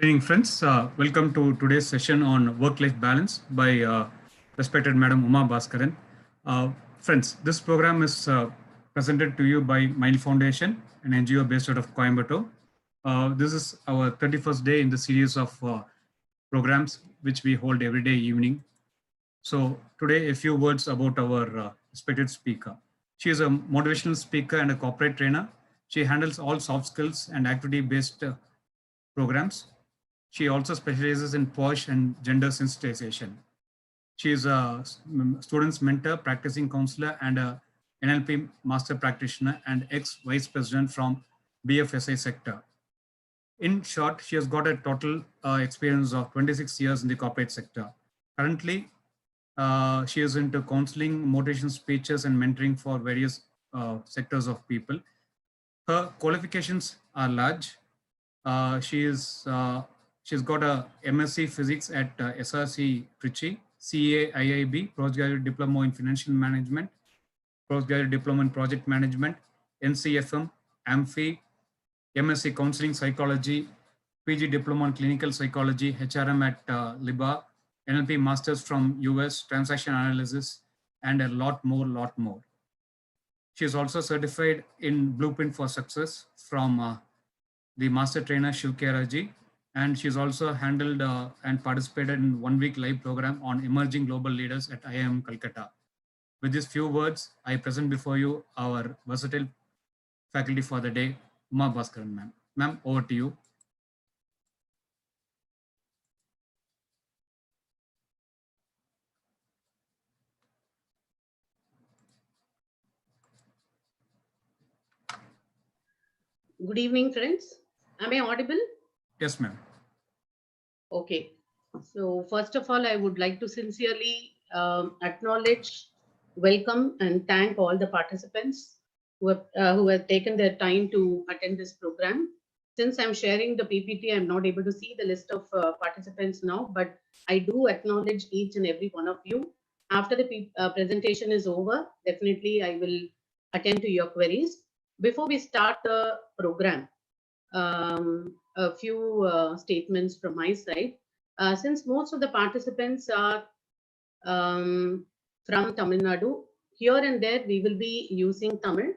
Good evening, friends. Welcome to today's session on work-life balance by respected Madam Uma Baskaran. Friends, this program is presented to you by Mind Foundation, an NGO based out of Coimbatore. This is our 31st day in the series of programs which we hold every day evening. So today, a few words about our respected speaker. She is a motivational speaker and a corporate trainer. She handles all soft skills and activity-based programs. She also specializes in POSH and gender sensitization. She is a student's mentor, practicing counselor, and a NLP master practitioner and ex-vice president from BFSI sector. In short, she has got a total experience of 26 years in the corporate sector. Currently, she is into counseling, motivation speeches, and mentoring for various sectors of people. Her qualifications are large. She's got a MSc Physics at SRC Trichy, CAIIB, Postgraduate Diploma in Financial Management, Postgraduate Diploma in Project Management, NCFM, AMFI, MSc Counseling Psychology, PG Diploma in Clinical Psychology, HRM at LIBA, NLP Masters from US, Transaction Analysis, and a lot more. She is also certified in Blueprint for Success from the master trainer Shiv Keraji, and she's also handled and participated in 1 week live program on emerging global leaders at IIM Calcutta. With these few words, I present before you our versatile faculty for the day, Uma Baskaran, ma'am. Ma'am, over to you. Good evening, friends. Am I audible? Yes, ma'am. Okay. So first of all, I would like to sincerely acknowledge, welcome, and thank all the participants who have taken their time to attend this program. Since I'm sharing the PPT, I'm not able to see the list of participants now, but I do acknowledge each and every one of you. After the presentation is over, definitely I will attend to your queries. Before we start the program, a few statements from my side. Since most of the participants are from Tamil Nadu, here and there we will be using Tamil.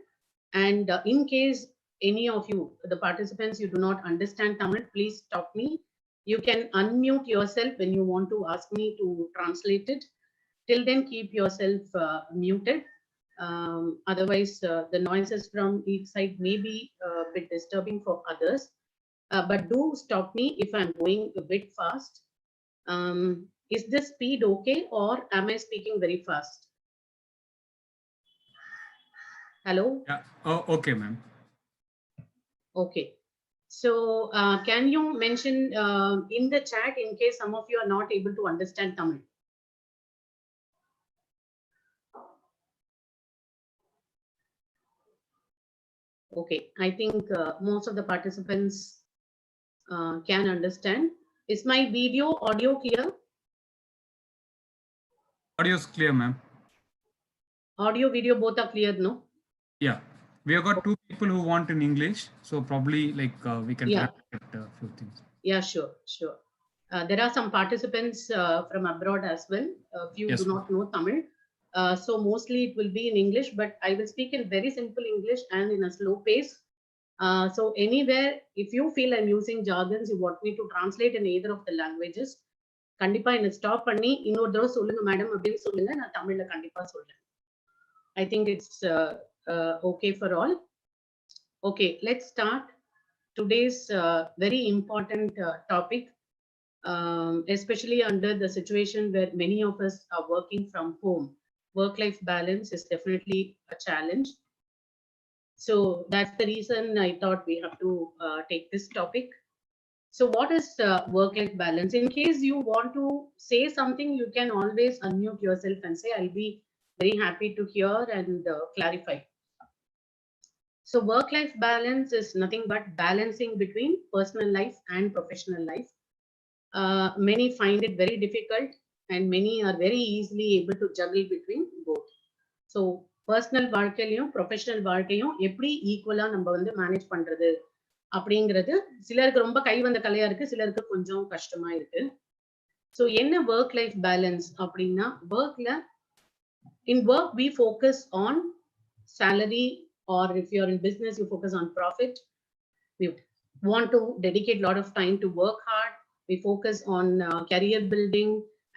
And in case any of you, the participants, you do not understand Tamil, please stop me. You can unmute yourself when you want to ask me to translate it. Till then, keep yourself muted. Otherwise, the noises from each side may be a bit disturbing for others. But do stop me if I'm going a bit fast. Is the speed okay, or am I speaking very fast? Hello? Yeah. Oh, okay, ma'am. Okay. So can you mention in the chat in case some of you are not able to understand Tamil? Okay, I think most of the participants can understand. Is my audio clear? Audio is clear, ma'am. Audio, video, both are clear, no? Yeah. We have got two people who want in English, so probably like we can translate a few things. Yeah, sure. There are some participants from abroad as well. A few do not know Tamil. So mostly it will be in English, but I will speak in very simple English and in a slow pace. So anywhere, if you feel I'm using jargons, you want me to translate in either of the languages, கண்டிப்பா என்ன stop பண்ணி இன்னொரு தடவை சொல்லுங்க madam அப்படின்னு சொல்லுங்க, நான் தமிழ்ல கண்டிப்பா சொல்றேன். I think it's okay for all. Okay, let's start today's very important topic, especially under the situation where many of us are working from home. Work-life balance is definitely a challenge. So that's the reason I thought we have to take this topic. So what is work-life balance? In case you want to say something, you can always unmute yourself and say, I'll be very happy to hear and clarify. So work-life balance is nothing but balancing between personal life and professional life. Many find it very difficult and many are very easily able to juggle between both. So personal வாழ்க்கையிலையும் professional வாழ்க்கையும் எப்படி ஈக்குவலா நம்ம வந்து manage பண்றது அப்படிங்கிறது சிலருக்கு ரொம்ப கை வந்த கலையா இருக்கு, சிலருக்கு கொஞ்சம் கஷ்டமா இருக்கு. ஸோ என்ன ஒர்க் லைஃப் பேலன்ஸ் அப்படின்னா, in work we focus on salary, or if you're in business you focus on profit. We want to dedicate a lot of time to work hard. We focus on career building,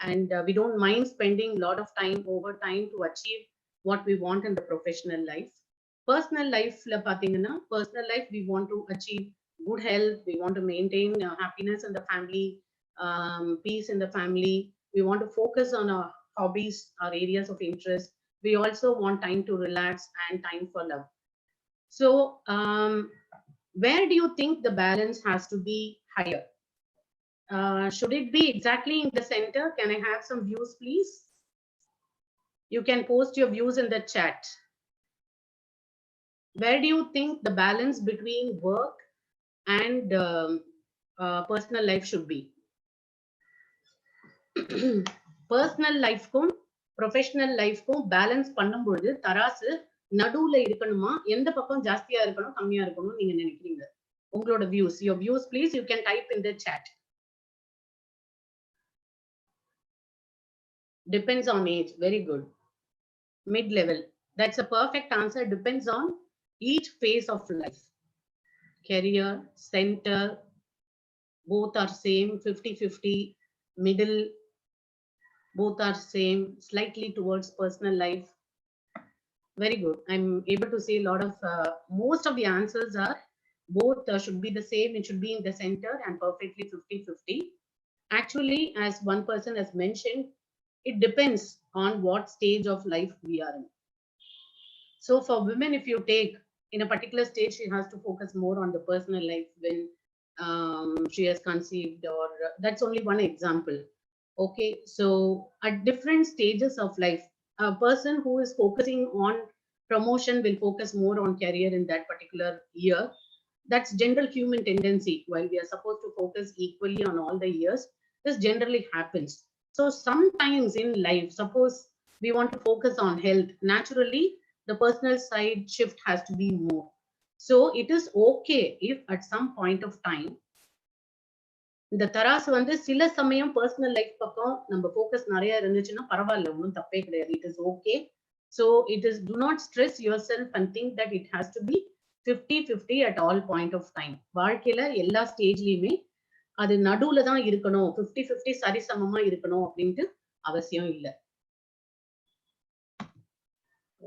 and we don't mind spending a lot of time over time to achieve what we want in the professional life. Personal life la pathina, personal life we want to achieve good health, we want to maintain happiness in the family, peace in the family. We want to focus on our hobbies, our areas of interest. We also want time to relax and time for love. So where do you think the balance has to be higher? Should it be exactly in the center? Can I have some views, please? You can post your views in the chat. Where do you think the balance between work and personal life should be? Personal life kum professional life kum balance பண்ணும்போது தராசு நடுவுல இருக்கணுமா, எந்த பக்கம் ஜாஸ்தியா இருக்கணும் கம்மியா இருக்கணும் நீங்க நினைக்கிறீங்க? உங்களோட views, your views please, you can type in the chat. Depends on age. Very good. Mid level, that's a perfect answer. Depends on each phase of life. Career, center, both are same. 50-50. Middle, both are same. Slightly towards personal life. Very good. I'm able to see a lot of most of the answers are both should be the same. It should be in the center and perfectly 50-50. Actually, as one person has mentioned, it depends on what stage of life we are in. So for women, if you take in a particular stage, she has to focus more on the personal life when she has conceived, or that's only one example. Okay, so at different stages of life, a person who is focusing on promotion will focus more on career in that particular year. That's general human tendency. While we are supposed to focus equally on all the years, this generally happens. So sometimes in life, suppose we want to focus on health, naturally the personal side shift has to be more. So it is okay if at some point of time இந்த தராசு வந்து சில சமயம் personal life பக்கம் நம்ம focus நிறைய இருந்துச்சுன்னா பரவாயில்ல, ஒன்றும் தப்பே கிடையாது. It is okay. So it is to not stress yourself and think that it has to be 50-50 at all point of time. வாழ்க்கையில எல்லா ஸ்டேஜ்லயுமே அது நடுவுல தான் இருக்கணும், 50-50 சரிசமமா இருக்கணும் அப்படின்ட்டு அவசியம் இல்லை.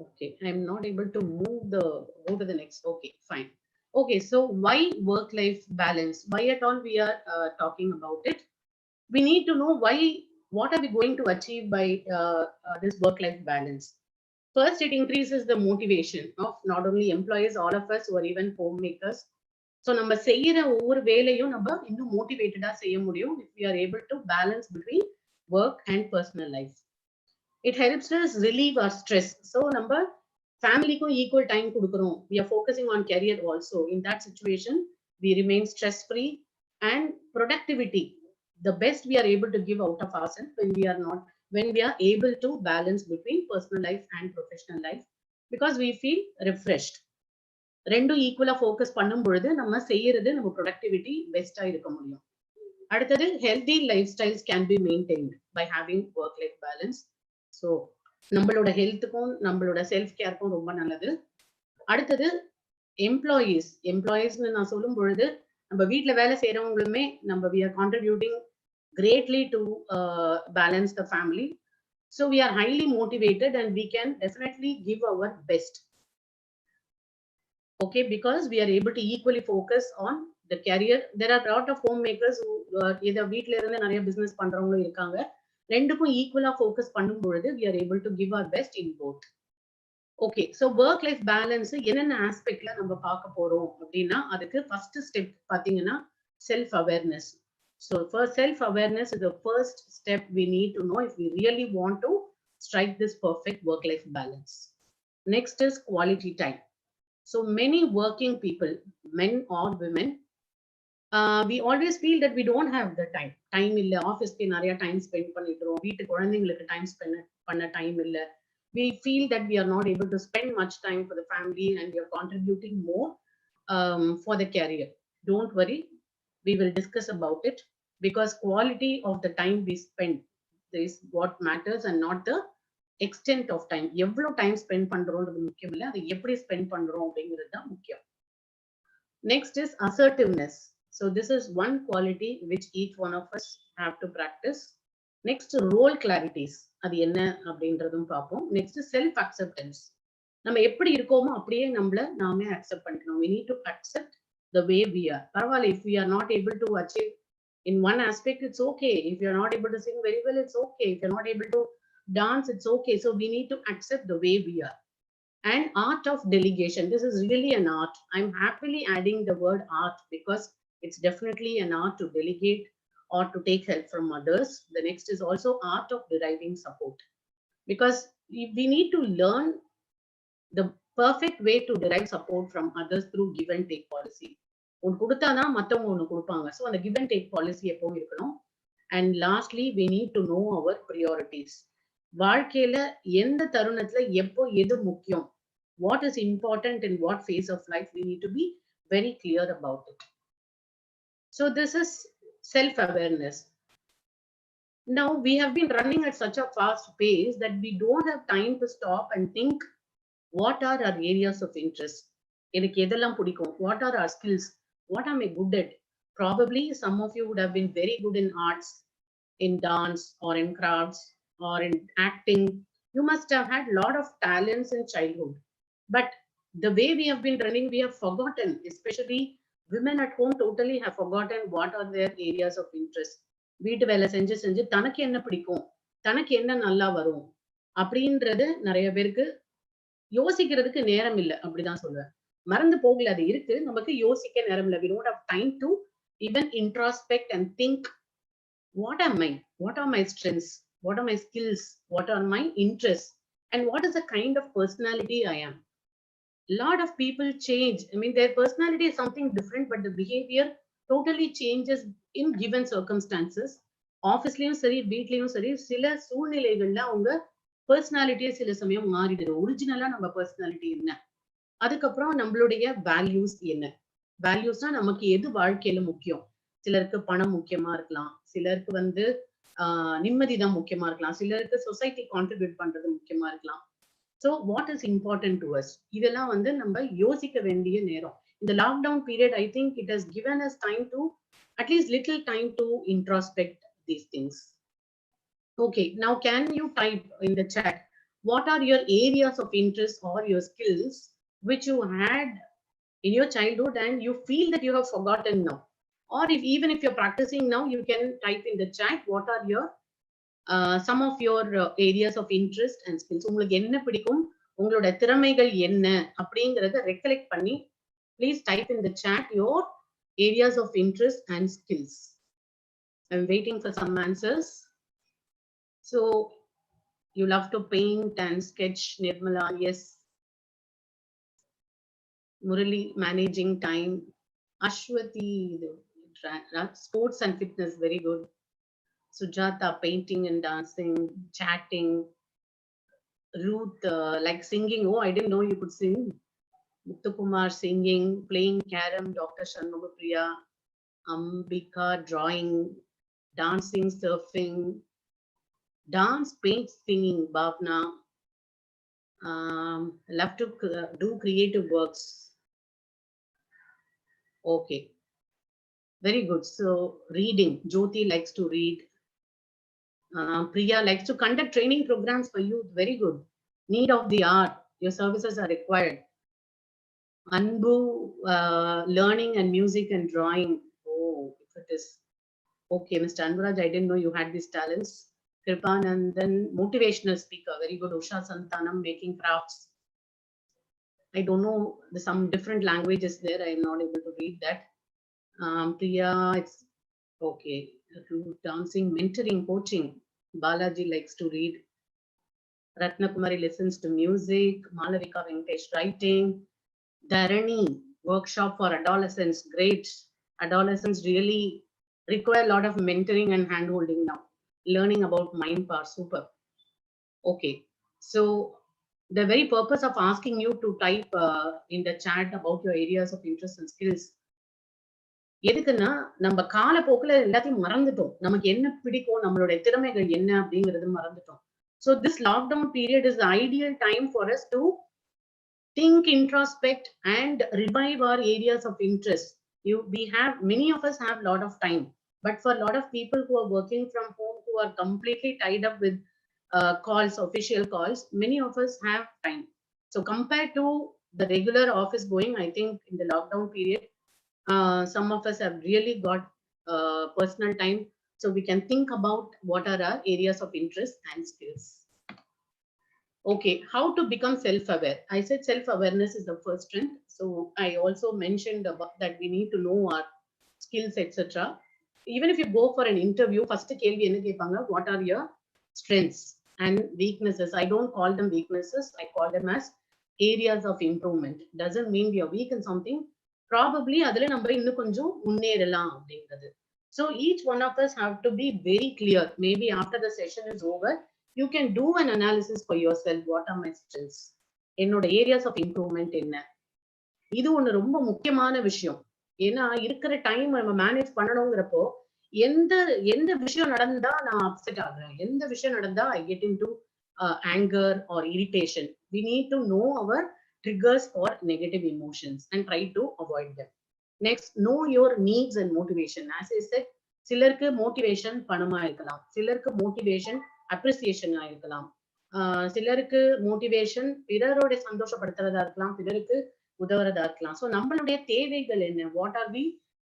Okay, I'm not able to go to the next. Okay, fine. Okay, so why work-life balance? Why at all we are talking about it? We need to know what are we going to achieve by this work-life balance? First, it increases the motivation of not only employees, all of us, or even homemakers. So, நம்ம செய்யற ஒவ்வொரு வேலையும் நம்ம இன்னும் மோட்டிவேட்டடா செய்ய முடியும் if we are able to balance between work and personal life. It helps us relieve our stress. So, நம்ம ஃபேமிலிக்கும் ஈக்குவல் டைம் கொடுக்குறோம். We are focusing on career also. In that situation, we remain stress-free, and productivity, the best we are able to give out of ourselves when we are able to balance between personal life and professional life, because we feel refreshed. ரெண்டும் ஈக்குவலா focus பண்ணும் பொழுது நம்ம செய்யறது நம்ம productivity பெஸ்டா இருக்க முடியும். அடுத்தது healthy lifestyles can be maintained by having work life balance. So நம்மளோட ஹெல்த்துக்கும் நம்மளோட செல்ஃப் கேருக்கும் ரொம்ப நல்லது. அடுத்தது எம்ப்ளாயீஸ்னு நான் சொல்லும் பொழுது நம்ம வீட்டுல வேலை செய்யறவங்களுமே நம்ம we are contributing greatly to balance the family. So we are highly motivated and we can definitely give our best. Okay, because we are able to equally focus on the career. There are a lot of homemakers who either வீட்ல இருந்து நிறைய business பண்றவங்களும் இருக்காங்க. ரெண்டுக்கும் ஈக்குவலா focus பண்ணும் பொழுது we are able to give our best in both. Okay, so work life balance என்னென்ன ஆஸ்பெக்ட்ல நம்ம பார்க்க போறோம் அப்படின்னா, அதுக்கு ஃபர்ஸ்ட் ஸ்டெப் பார்த்தீங்கன்னா self awareness. So for self awareness is the first step we need to know if we really want to strike this perfect work life balance. Next is quality time. So many working people, men or women, we always feel that we don't have the time இல்ல, ஆஃபீஸ்க்கு நிறைய time spend பண்ணிடுறோம், வீட்டு குழந்தைங்களுக்கு time spend பண்ண time இல்லை. We feel that we are not able to spend much time for the family and we are contributing more for the career. Don't worry, we will discuss about it, because quality of the time we spend is what matters and not the extent of time. எவ்வளவு time spend பண்றோம்ன்றது முக்கியம் இல்ல, அதை எப்படி spend பண்றோம் அப்படிங்கிறது தான் முக்கியம். Next is assertiveness. So this is one quality which each one of us have to practice. Next, role clarities. அது என்ன அப்படின்றதும் பார்ப்போம். Next, self acceptance. நம்ம எப்படி இருக்கோமோ அப்படியே நம்மள நாமே அக்செப்ட் பண்ணிக்கணும். We need to accept the way we are. பரவாயில்ல, if we are not able to achieve in one aspect, it's okay. If you are not able to sing very well, it's okay. If you're not able to dance, it's okay. So we need to accept the way we are. And art of delegation. This is really an art. I'm happily adding the word art because it's definitely an art to delegate or to take help from others. The next is also art of deriving support, because we need to learn the perfect way to derive support from others through give and take policy. ஒன்று கொடுத்தாதான் மற்றவங்க ஒன்று கொடுப்பாங்க. So அந்த give and take policy எப்பவும் இருக்கணும். And lastly, we need to know our priorities. வாழ்க்கையில எந்த தருணத்துல எப்போ எது முக்கியம், what is important in what phase of life, we need to be very clear about it. So this is self-awareness. Now we have been running at such a fast pace that we don't have time to stop and think, what are our areas of interest? எனக்கு எதெல்லாம் பிடிக்கும்? What are our skills? What am I good at? Probably some of you would have been very good in arts, in dance, or in crafts, or in acting. You must have had a lot of talents in childhood. But the way we have been running, we have forgotten, especially women at home totally have forgotten what are their areas of interest. வீட்டு வேலை செஞ்சு செஞ்சு தனக்கு என்ன பிடிக்கும், தனக்கு என்ன நல்லா வரும் அப்படின்றது நிறைய பேருக்கு யோசிக்கிறதுக்கு நேரம் இல்லை அப்படிதான் சொல்லுவேன். மறந்து போகல, அது இருக்கு, நமக்கு யோசிக்க நேரம் இல்லை. We don't have time to even introspect and think, what am I? What are my strengths? What are my skills? What are my interests? And what is the kind of personality I am? A lot of people change. I mean, their personality is something different, but the behavior totally changes in given circumstances. ஆஃபீஸ்லயும் சரி, வீட்லயும் சரி, சில சூழ்நிலைகள்ல அவங்க பர்சனாலிட்டியே சில சமயம் மாறிடுது. ஒரிஜினலா நம்ம பர்சனாலிட்டி என்ன, அதுக்கப்புறம் நம்மளுடைய வேல்யூஸ் என்ன. வேல்யூஸ்னா நமக்கு எது வாழ்க்கையில முக்கியம். சிலருக்கு பணம் முக்கியமா இருக்கலாம், சிலருக்கு வந்து நிம்மதி தான் முக்கியமா இருக்கலாம், சிலருக்கு சொசைட்டி கான்ட்ரிபியூட் பண்றது முக்கியமா இருக்கலாம். So what is important to us? இதெல்லாம் வந்து நம்ம யோசிக்க வேண்டிய நேரம். இந்த lockdown period, I think it has given us time to, at least little time to introspect these things. Okay, now can you type in the chat, what are your areas of interest or your skills which you had in your childhood and you feel that you have forgotten now? Or if even if you're practicing now, you can type in the chat, what are your some of your areas of interest and skills. உங்களுக்கு என்ன பிடிக்கும், உங்களோட திறமைகள் என்ன அப்படிங்கறத recollect பண்ணி please type in the chat your areas of interest and skills. I'm waiting for some answers. So you love to paint and sketch, Nirmala? Yes. Murali, managing time. Ashwati, sports and fitness, very good. Sujata, painting and dancing, chatting. Ruth, like singing. Oh, I didn't know you could sing. Muthukumar, singing, playing carom. Dr. Shanmugapriya, Ambika, drawing, dancing, surfing, dance, paint, singing. Bhavna, love to do creative works. Okay, very good. So reading. Jyoti likes to read. Priya likes to conduct training programs for youth. Very good. Need of the art. Your services are required. Anbu, learning and music and drawing. Oh, if it is okay, Mr. Anuraj, I didn't know you had these talents. Kripan, and then motivational speaker. Very good. Usha Santanam, making crafts. I don't know, some different languages there. I am not able to read that. Priya, it's okay. Dancing, mentoring, coaching. Balaji likes to read. Ratna Kumari listens to music. Malavika Venkatesh, writing. Dharani, workshop for adolescents. Great. Adolescents really require a lot of mentoring and hand-holding now. Learning about mind power. Super. Okay. So the very purpose of asking you to type in the chat about your areas of interest and skills எதுக்குன்னா நம்ம காலப்போக்குல எல்லாத்தையும் மறந்துட்டோம். நமக்கு என்ன பிடிக்கும், நம்மளுடைய திறமைகள் என்ன அப்படிங்கறது மறந்துட்டோம். So this lockdown period is the ideal time for us to think, introspect, and revive our areas of interest. We have, many of us have a lot of time, but for a lot of people who are working from home, who are completely tied up with calls, official calls, many of us have time. So compared to the regular office going, I think in the lockdown period, some of us have really got personal time, so we can think about what are our areas of interest and skills. Okay, how to become self-aware? I said self-awareness is the first strength. So I also mentioned about that we need to know our skills, etc. Even if you go for an interview, first kelvi enna kepanga, what are your strengths and weaknesses? I don't call them weaknesses, I call them as areas of improvement. Doesn't mean we are weak in something, probably adula namba innu konjam munneralaam abingiradhu. So each one of us have to be very clear. Maybe after the session is over, you can do an analysis for yourself. What are my strengths? என்னோட areas of improvement என்ன? இது ஒண்ணு ரொம்ப முக்கியமான விஷயம். ஏன்னா இருக்கிற time நம்ம மேனேஜ் பண்ணணுங்கிறப்போ எந்த எந்த விஷயம் நடந்தா நான் அப்செட் ஆகுறேன், எந்த விஷயம் நடந்தா I get in to anger or irritation. We need to know our triggers for negative emotions and try to avoid them. Next, know your needs and motivation. As I said, சிலருக்கு motivation பணமா இருக்கலாம், சிலருக்கு motivation அப்ரிசியேஷனா இருக்கலாம், சிலருக்கு motivation பிறரோட சந்தோஷப்படுத்துறதா இருக்கலாம், பிறருக்கு உதவுறதா இருக்கலாம். So நம்மளுடைய தேவைகள் என்ன? What are we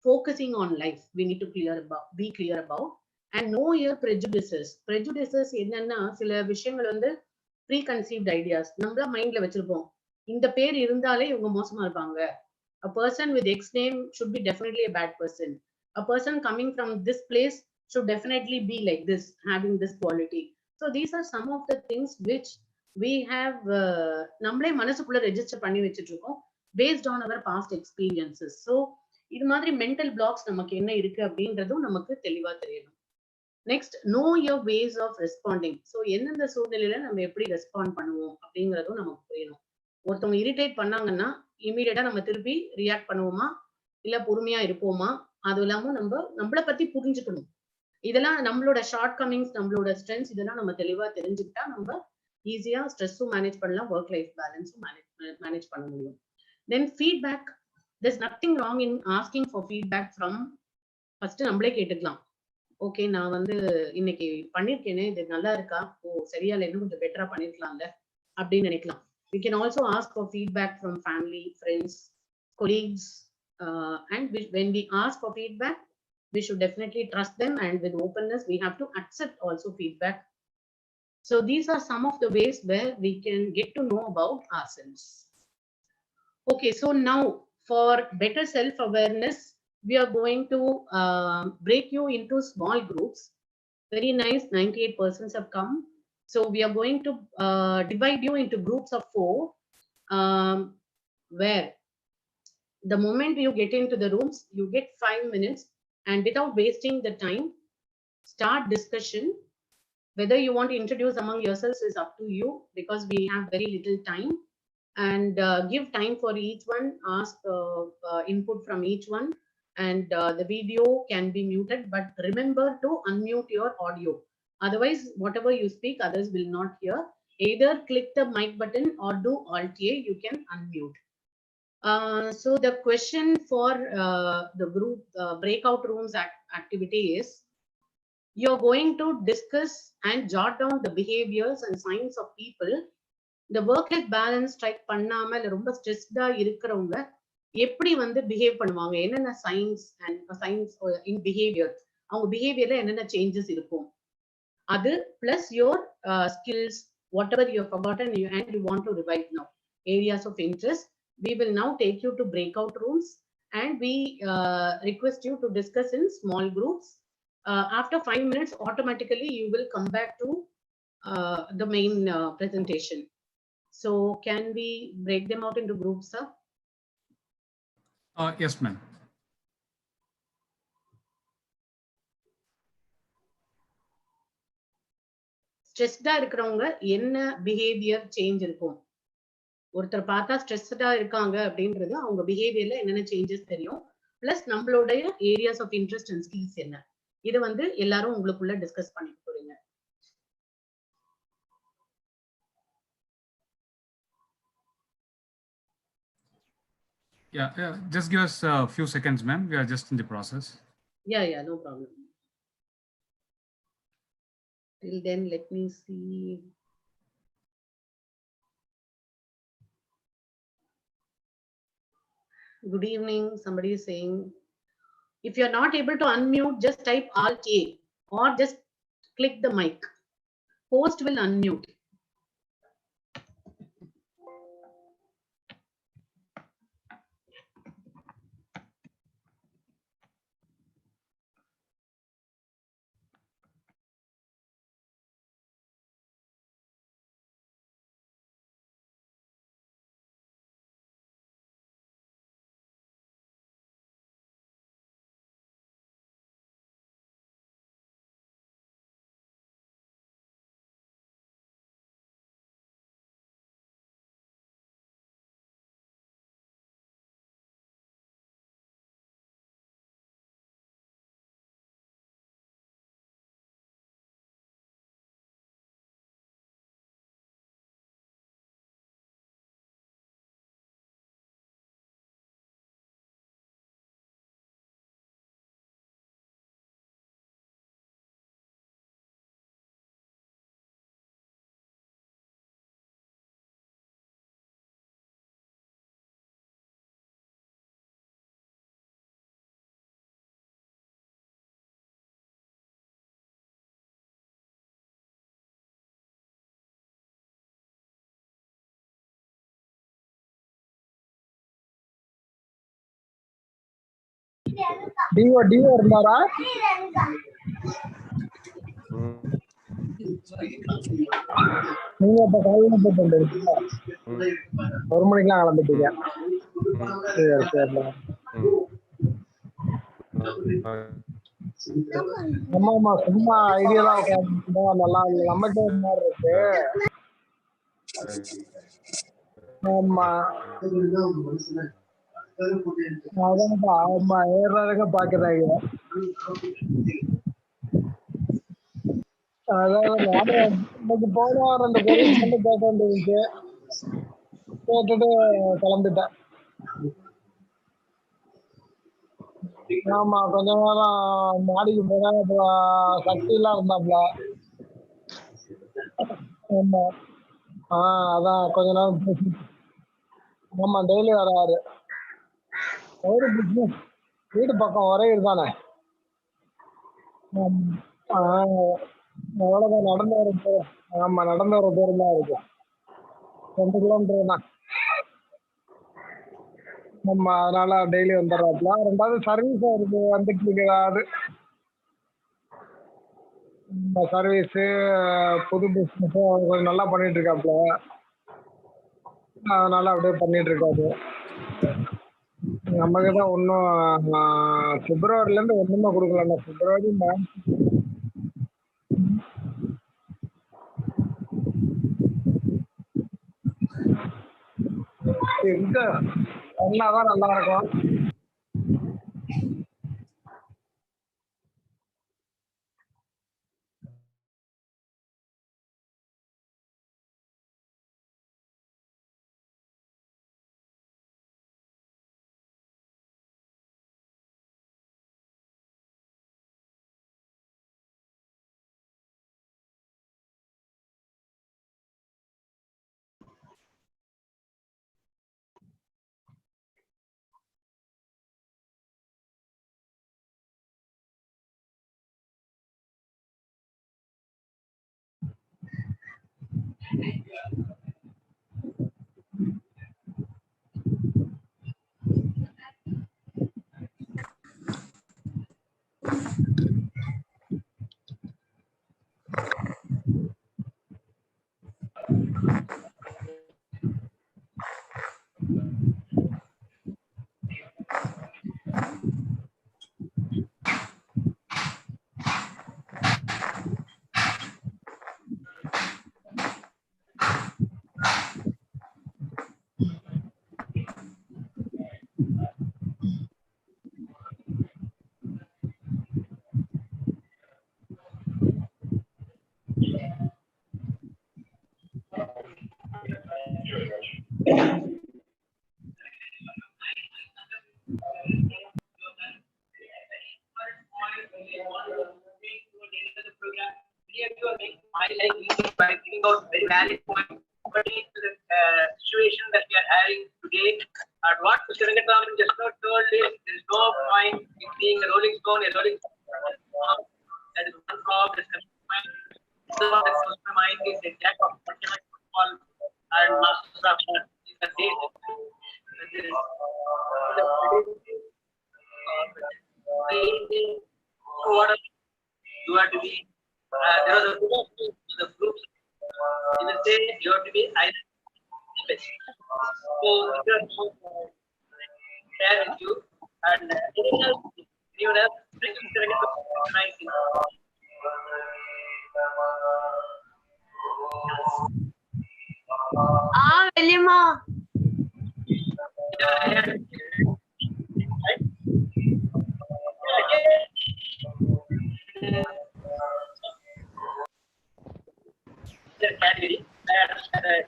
focusing on life? We need to be clear about and know your prejudices. Prejudices என்னன்னா, சில விஷயங்கள் வந்து ப்ரீ கன்சீவ்ட் ஐடியாஸ் நம்மள மைண்ட்ல வச்சிருப்போம். இந்த பேர் இருந்தாலே இவங்க மோசமா இருப்பாங்க. A person with X name should be definitely a bad person. A person coming from this place should definitely be like this, having this quality. So these are some of the things which we have நம்மளே மனசுக்குள்ள register பண்ணி வச்சிட்டு இருக்கோம் based on our past experiences. So இது மாதிரி mental blocks நமக்கு என்ன இருக்கு அப்படின்றதும் நமக்கு தெளிவா தெரியணும். Next, know your ways of responding. So எந்தெந்த சூழ்நிலையில நம்ம எப்படி ரெஸ்பாண்ட் பண்ணுவோம் அப்படிங்கிறதும் நமக்கு புரியணும். ஒருத்தவங்க இரிட்டேட் பண்ணாங்கன்னா இமீடியட்டா நம்ம திருப்பி ரியாக்ட் பண்ணுவோமா, இல்ல பொறுமையா இருப்போமா? அது இல்லாம நம்மளை பத்தி புரிஞ்சுக்கணும். இதெல்லாம் நம்மளோட ஷார்ட் கமிங்ஸ், நம்மளோட ஸ்ட்ரென்த்ஸ், இதெல்லாம் நம்ம தெளிவா தெரிஞ்சுக்கிட்டா நம்ம ஈஸியா ஸ்ட்ரெஸ்ஸும் மேனேஜ் பண்ணலாம், ஒர்க் லைஃப் பேலன்ஸும் மேனேஜ் பண்ண முடியும். Then feedback. there's nothing wrong in asking for feedback from, first நம்மளே கேட்டுக்கலாம். ஓகே, நான் வந்து இன்னைக்கு பண்ணிருக்கேனே, இது நல்லா இருக்கா, ஓ சரியா இல்லை, இன்னும் கொஞ்சம் பெட்டரா பண்ணிருக்கலாம்ல அப்படின்னு நினைக்கலாம். We can also ask for feedback from family, friends, colleagues, and when we ask for feedback, we should definitely trust them, and with openness we have to accept also feedback. So these are some of the ways where we can get to know about ourselves. Okay, so now for better self-awareness, we are going to break you into small groups. Very nice, 98% have come. So we are going to divide you into groups of 4, where the moment you get into the rooms, you get 5 minutes, and without wasting the time, start discussion. Whether you want to introduce among yourselves is up to you, because we have very little time. And give time for each one, ask input from each one, and the video can be muted, but remember to unmute your audio. Otherwise, whatever you speak, others will not hear. Either click the mic button or do Alt A, you can unmute. So the question for the group breakout rooms activity is, you're going to discuss and jot down the behaviors and signs of people. இந்த work life balance strike பண்ணாம இல்ல ரொம்ப ஸ்ட்ரெஸ்டா இருக்கிறவங்க எப்படி வந்து behave பண்ணுவாங்க, என்னென்ன science இன் behaviour, அவங்க பிஹேவியர்ல என்னென்ன சேஞ்சஸ் இருக்கும், அது plus your skills, whatever you forgotten and you want to revive now, areas of interest. We will now take you to breakout rooms, and we request you to discuss in small groups. After 5 minutes, automatically you will come back to the main presentation. So can we break them out into groups, sir? Yes, ma'am. ஸ்ட்ரெஸ்டா இருக்கிறவங்க என்ன behaviour change இருக்கும்? ஒருத்தர் பார்த்தா ஸ்ட்ரெஸ்டா இருக்காங்க அப்படின்றது அவங்க பிஹேவியர்ல என்னென்ன changes தெரியும். பிளஸ் நம்மளுடைய areas of interest and skills என்ன, இதை வந்து எல்லாரும் உங்களுக்குள்ள டிஸ்கஸ் பண்ணிட்டு போறீங்க. Yeah, just give us a few seconds, ma'am. We are just in the process. Yeah, no problem. Till then, let me see. Good evening. Somebody is saying, if you are not able to unmute, just type Alt A or just click the mic. Host will unmute. DO இருந்தாரா? நீங்க இப்ப காலையில போயிட்டு ஒரு மணிக்கெல்லாம் கிளம்பிட்டீங்க. சரி சரி. ஆமா சும்மா ஐடியா தான் நல்லா நம்மகிட்ட மாதிரி இருக்கு. ஆமா அதான்ப்பா. ஆமா ஏறாருங்க பாக்குறாங்க. அதாவது நானும் இன்னைக்கு போன வாரம் அந்த கொரியன் மட்டும் கேட்க வேண்டியிருந்துச்சு. கேட்டுட்டு கிளம்பிட்டேன். ஆமா கொஞ்ச நேரம் மாடிக்கு போனேன். அப்புறம் சக்தி எல்லாம் இருந்தாப்ல. ஆமா அதான் கொஞ்ச நேரம் பேசி. ஆமா டெய்லி வராரு. ஒரு பிசினஸ் வீடு பக்கம் ஒரே இதுதானே. எவ்வளவுதான் நடந்து வர பேர். ஆமா நடந்து வர பேர் தான் இருக்கு. 2 கிலோமீட்டர் தான். ஆமா அதனால டெய்லி வந்துடுறாப்புல. 2வது சர்வீஸ் அவருக்கு வந்துட்டு இருக்காது. சர்வீஸ் புது பிசினஸ் கொஞ்சம் நல்லா பண்ணிட்டு இருக்காப்புல. அதனால அப்படியே பண்ணிட்டு இருக்காரு. நமக்குதான் ஒன்னும் பிப்ரவரில இருந்து ஒண்ணுமே கொடுக்கல. பிப்ரவரி எங்க ஒன்னாதான் நல்லா இருக்கும். particular situation that we are having today. And what Mr. Venkataraman just now told is there is no point in being a rolling stone. A rolling stone that is one job is confined. The one that comes to my mind is a jack of football and masters of is a day. What you have to be there are the groups in the say you have to be either so share with you and anyone else bring William. Category and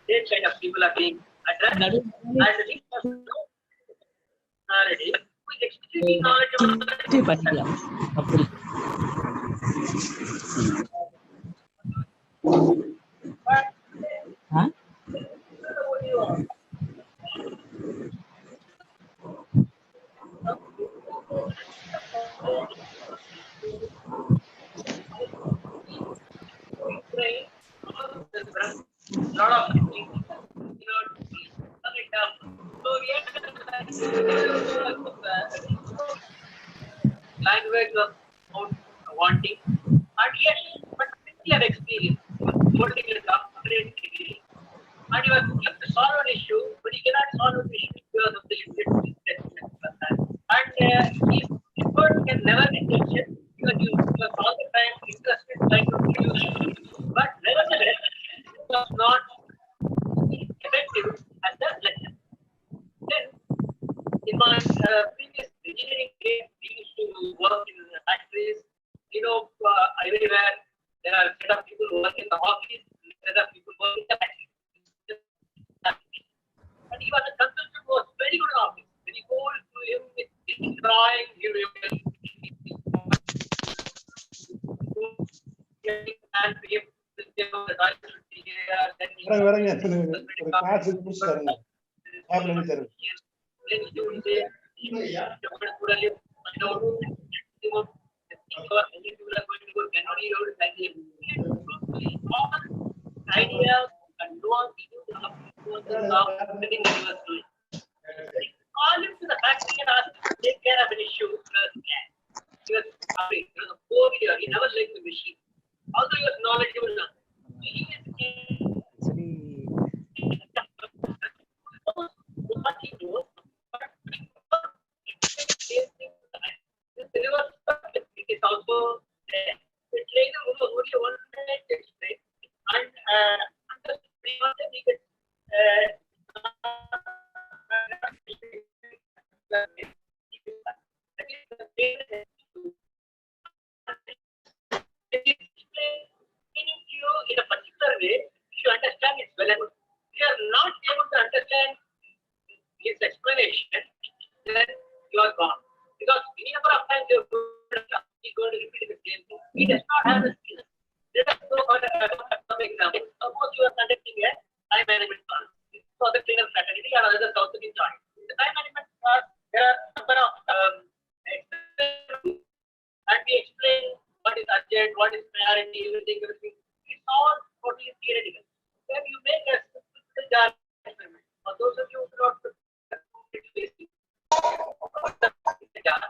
same kind of people are being addressed. And the thing personality who is extremely knowledgeable. Huh? Lot of language of wanting, and yes, but you have experience, holding a doctorate degree, and you have to solve an issue, but you cannot solve an issue because of the limited and his effort can never be questioned because you are all the time interested in trying to produce, but nevertheless, it was not effective as a lesson. Then, in my previous engineering days, we used to work in factories. Everywhere there are a set of people who work in the office, a set of people who work in the factory. And he was a consultant who was very good in office. When you go to him with his drawing, he will and him ideas and call him to the factory and ask him to take care of an issue. He was afraid. He was a poor leader. He never liked the machine. Although he was knowledgeable enough. What he knows, but it is also there. It's like only one minute explain and he gets in a particular way, if you understand it well, and if you are not able to understand his explanation, then you are gone. Because any number of times you are going to repeat the same thing. He does not have the skill. Let us go for some example. Suppose you are conducting a time management class for the cleaner fraternity or other South Indian joint. The time management class, there are a number of and we explain what is urgent, what is priority, everything. It's all totally theoretical. Then you make a simple jar experiment. For those of you who do not it's basic. The jar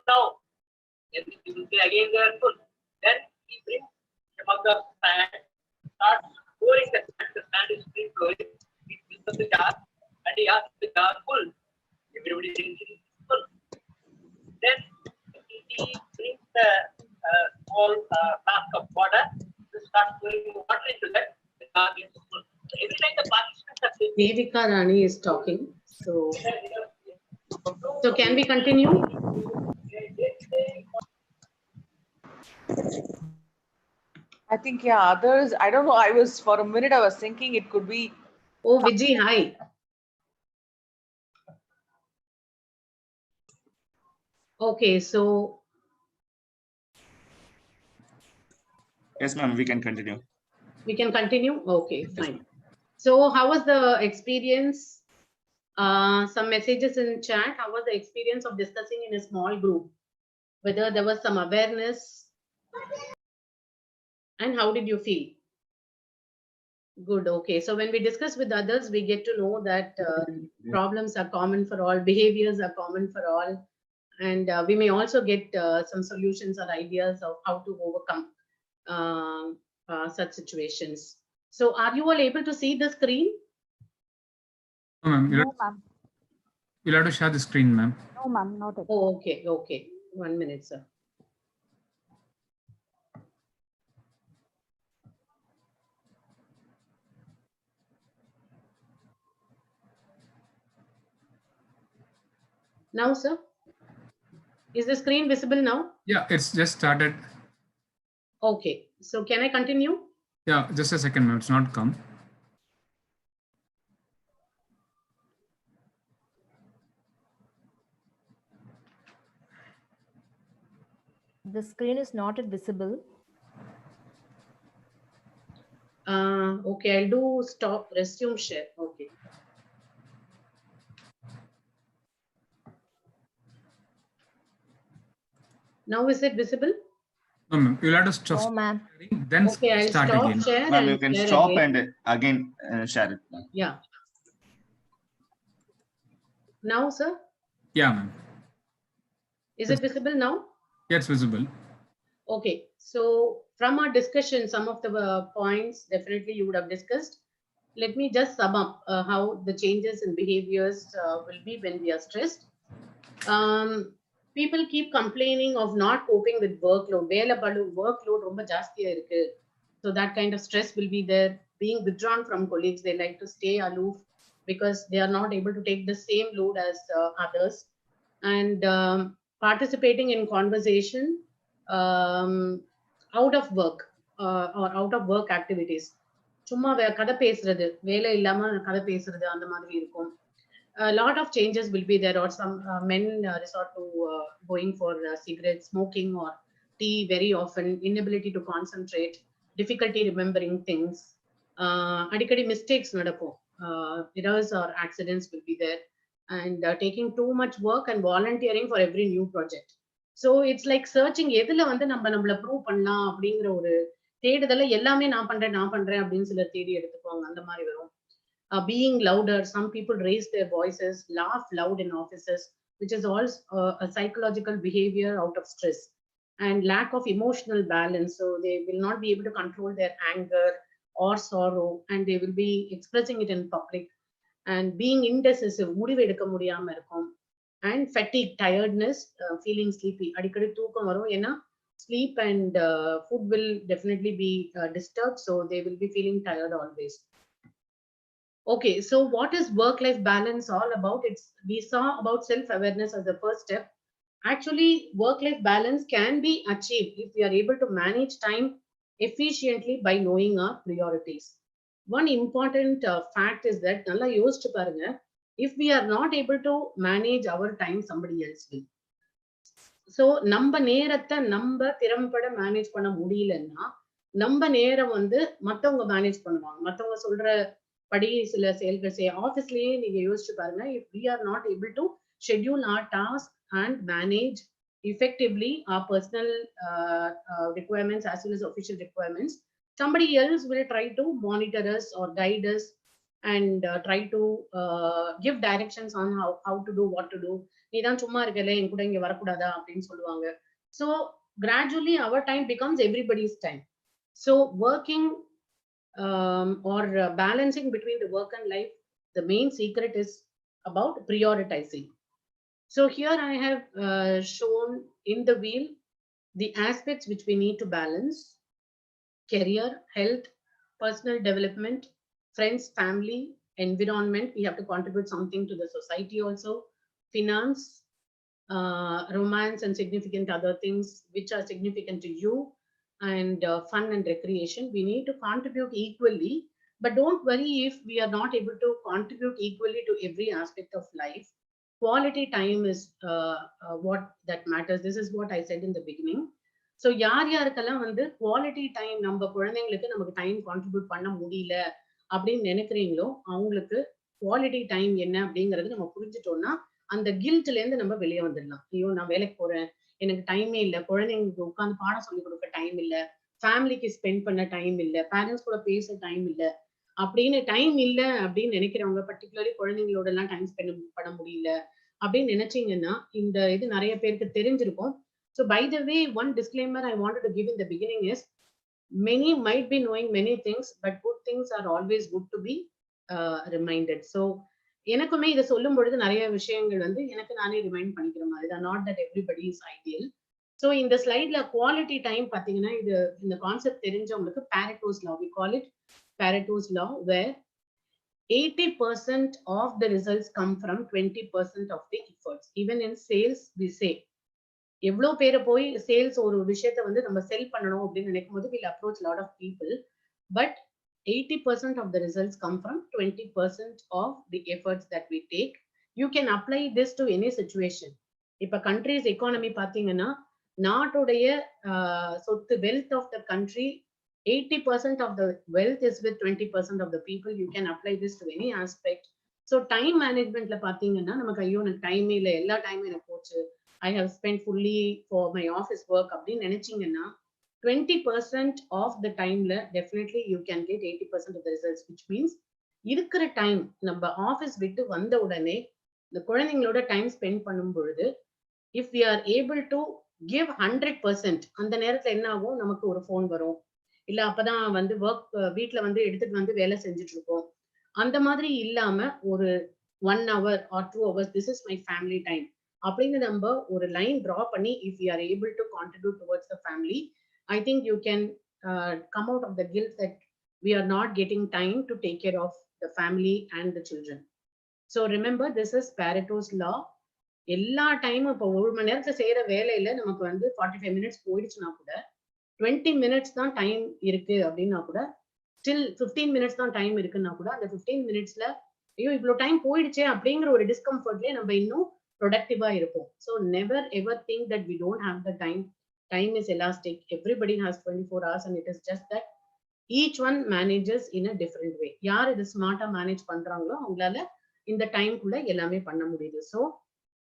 now. You will say again they are full. Then he brings a mug of sand, starts pouring the sand is free flowing. He fills up the jar and he asks the jar full. Everybody thinks it is full. Then he brings the small flask of water, starts pouring water into that, the jar gets full. So every time the participants are saying, Devika Rani is talking. So can we continue? I think, yeah, others, I don't know. For a minute, I was thinking it could be. Oh, Vijay, hi. Okay, so. Yes, ma'am, we can continue. We can continue? Okay, fine. So how was the experience? Some messages in chat. How was the experience of discussing in a small group? Whether there was some awareness? And how did you feel? Good, okay. So when we discuss with others, we get to know that problems are common for all, behaviors are common for all. And we may also get some solutions or ideas of how to overcome such situations. So are you all able to see the screen? No, ma'am. No, ma'am. You'll have to share the screen, ma'am. No, ma'am, not at all. Oh, okay, okay. 1 minute, sir. Now, sir, is the screen visible now? Yeah, it's just started. Okay, so can I continue? Yeah, just a second, ma'am. It's not come. The screen is not yet visible. Okay, I'll do stop, resume share. Okay. Now is it visible? No, ma'am. You'll have to stop No, ma'am. sharing, then Okay, I'll start stop again. share Ma'am, you and can share stop again. and again share it. Ma'am. Yeah. Now, sir, Yeah, ma'am. is it visible now? Yeah, it's visible. Okay, so from our discussion, some of the points definitely you would have discussed. Let me just sum up how the changes in behaviors will be when we are stressed. People keep complaining of not coping with workload. Workload ரொம்ப ஜாஸ்தியா இருக்கு. So that kind of stress will be there. Being withdrawn from colleagues, they like to stay aloof because they are not able to take the same load as others. And participating in conversation out of work or out of work activities. சும்மா கதை பேசுறது, வேலை இல்லாம கதை பேசுறது அந்த மாதிரி இருக்கும். A lot of changes will be there, or some men resort to going for cigarettes, smoking, or tea very often, inability to concentrate, difficulty remembering things, அடிக்கடி mistakes நடக்கும், errors or accidents will be there, and taking too much work and volunteering for every new project. So it's like searching எதுல வந்து நம்மள prove பண்ணலாம் அப்படிங்கிற ஒரு தேடுதல எல்லாமே நான் பண்றேன் அப்படின்னு சிலர் தேடி எடுத்துக்குவாங்க, அந்த மாதிரி வரும். Being louder, some people raise their voices, laugh loud in offices, which is also a psychological behavior out of stress, and lack of emotional balance. So they will not be able to control their anger or sorrow, and they will be expressing it in public. And being indecisive, முடிவு எடுக்க முடியாம இருக்கும். And fatigue, tiredness, feeling sleepy. அடிக்கடி தூக்கம் வரும், ஏன்னா sleep and food will definitely be disturbed, so they will be feeling tired always. Okay, so what is work-life balance all about? We saw about self-awareness as the first step. Actually, work-life balance can be achieved if we are able to manage time efficiently by knowing our priorities. One important fact is that நல்லா யோசிச்சு பாருங்க, if we are not able to manage our time, somebody else will. So நம்ம நேரத்தை நம்ம திறம்பட manage பண்ண முடியலன்னா நம்ம நேரம் வந்து மத்தவங்க மேனேஜ் பண்ணுவாங்க. மத்தவங்க சொல்ற படி சில செயல்கள் செய்ய. ஆஃபீஸ்லயே நீங்க யோசிச்சு பாருங்க, if we are not able to schedule our task and manage effectively our personal requirements as well as official requirements, somebody else will try to monitor us or guide us and try to give directions on how to do, what to do. நீ தான் சும்மா இருக்கல, என் கூட இங்க வரக்கூடாதா அப்படின்னு சொல்லுவாங்க. So gradually our time becomes everybody's time. So working or balancing between the work and life, the main secret is about prioritizing. So here I have shown in the wheel the aspects which we need to balance: career, health, personal development, friends, family, environment. We have to contribute something to the society also, finance, romance and significant other things which are significant to you, and fun and recreation. We need to contribute equally, but don't worry if we are not able to contribute equally to every aspect of life. Quality time is what that matters. This is what I said in the beginning. So யாருக்கெல்லாம் வந்து quality time நம்ம குழந்தைங்களுக்கு நமக்கு time contribute பண்ண முடியல அப்படின்னு நினைக்கிறீங்களோ அவங்களுக்கு குவாலிட்டி டைம் என்ன அப்படிங்கறது நம்ம புரிஞ்சுட்டோம்னா அந்த கில்ட்ல இருந்து நம்ம வெளியே வந்துடலாம். ஐயோ நான் வேலைக்கு போறேன், எனக்கு டைமே இல்லை, குழந்தைங்களுக்கு உட்காந்து பாடம் சொல்லி கொடுக்க டைம் இல்லை, ஃபேமிலிக்கு ஸ்பெண்ட் பண்ண டைம் இல்லை, பேரண்ட்ஸ் கூட பேச டைம் இல்லை அப்படின்னு டைம் இல்லை அப்படின்னு நினைக்கிறவங்க, பர்டிகுலர்லி குழந்தைங்களோட எல்லாம் டைம் ஸ்பெண்ட் பண்ண முடியல அப்படின்னு நினைச்சீங்கன்னா இந்த இது நிறைய பேருக்கு தெரிஞ்சிருக்கும். So by the way, one disclaimer I wanted to give in the beginning is many might be knowing many things, but good things are always good to be reminded. So எனக்குமே இதை சொல்லும் பொழுது நிறைய விஷயங்கள் வந்து எனக்கு நானே ரிமைண்ட் பண்ணிக்கிற மாதிரி தான். Not that everybody is ideal. So இந்த ஸ்லைட்ல குவாலிட்டி டைம் பார்த்தீங்கன்னா இது இந்த கான்செப்ட் தெரிஞ்சவங்களுக்கு Pareto's law, we call it Pareto's law, where 80% of the results come from 20% of the efforts. Even in sales we say எவ்வளோ பேரை போய் சேல்ஸ் ஒரு விஷயத்த வந்து நம்ம செல் பண்ணணும் அப்படின்னு நினைக்கும் போது we'll approach a lot of people, but 80% of the results come from 20% of the efforts that we take. You can apply this to any situation. இப்ப country's economy பாத்தீங்கன்னா நாட்டுடைய சொத்து, wealth of the country, 80% of the wealth is with 20% of the people. You can apply this to any aspect. So time managementல பாத்தீங்கன்னா நமக்கு ஐயோ எனக்கு டைமே இல்லை, எல்லா டைமும் எனக்கு போச்சு, I have spent fully for my office work அப்படின்னு நினைச்சீங்கன்னா 20% of the timeல definitely you can get 80% of the results, which means இருக்கிற டைம் நம்ம ஆஃபீஸ் விட்டு வந்த உடனே இந்த குழந்தைங்களோட டைம் ஸ்பெண்ட் பண்ணும் பொழுது if we are able to give 100%, அந்த நேரத்துல என்ன ஆகும், நமக்கு ஒரு ஃபோன் வரும், இல்ல அப்பதான் வந்து ஒர்க் வீட்டுல வந்து எடுத்துட்டு வந்து வேலை செஞ்சுட்டு இருக்கோம். அந்த மாதிரி இல்லாம ஒரு 1 hour or 2 hours, this is my family time அப்படின்னு நம்ம ஒரு லைன் டிரா பண்ணி if we are able to contribute towards the family, I think you can come out of the guilt that we are not getting time to take care of the family and the children. So remember, this is Pareto's law. எல்லா டைமும் இப்போ ஒரு மணி நேரத்துல செய்யற வேலையில நமக்கு வந்து 45 minutes போயிடுச்சுன்னா கூட 20 மினிட்ஸ் தான் டைம் இருக்கு அப்படின்னா கூட, ஸ்டில் 15 மினிட்ஸ் தான் டைம் இருக்குன்னா கூட அந்த 15 மினிட்ஸ்ல ஐயோ இவ்வளவு டைம் போயிடுச்சே அப்படிங்கிற ஒரு டிஸ்கம்ஃபர்ட்லயே நம்ம இன்னும் ப்ரொடக்டிவா இருக்கும். So never ever think that we don't have the time. Time is elastic. Everybody has 24 hours and it is just that each one manages in a different way. யார் இது ஸ்மார்ட்டா மேனேஜ் பண்றாங்களோ அவங்களால இந்த டைம்குள்ள எல்லாமே பண்ண முடியுது. ஸோ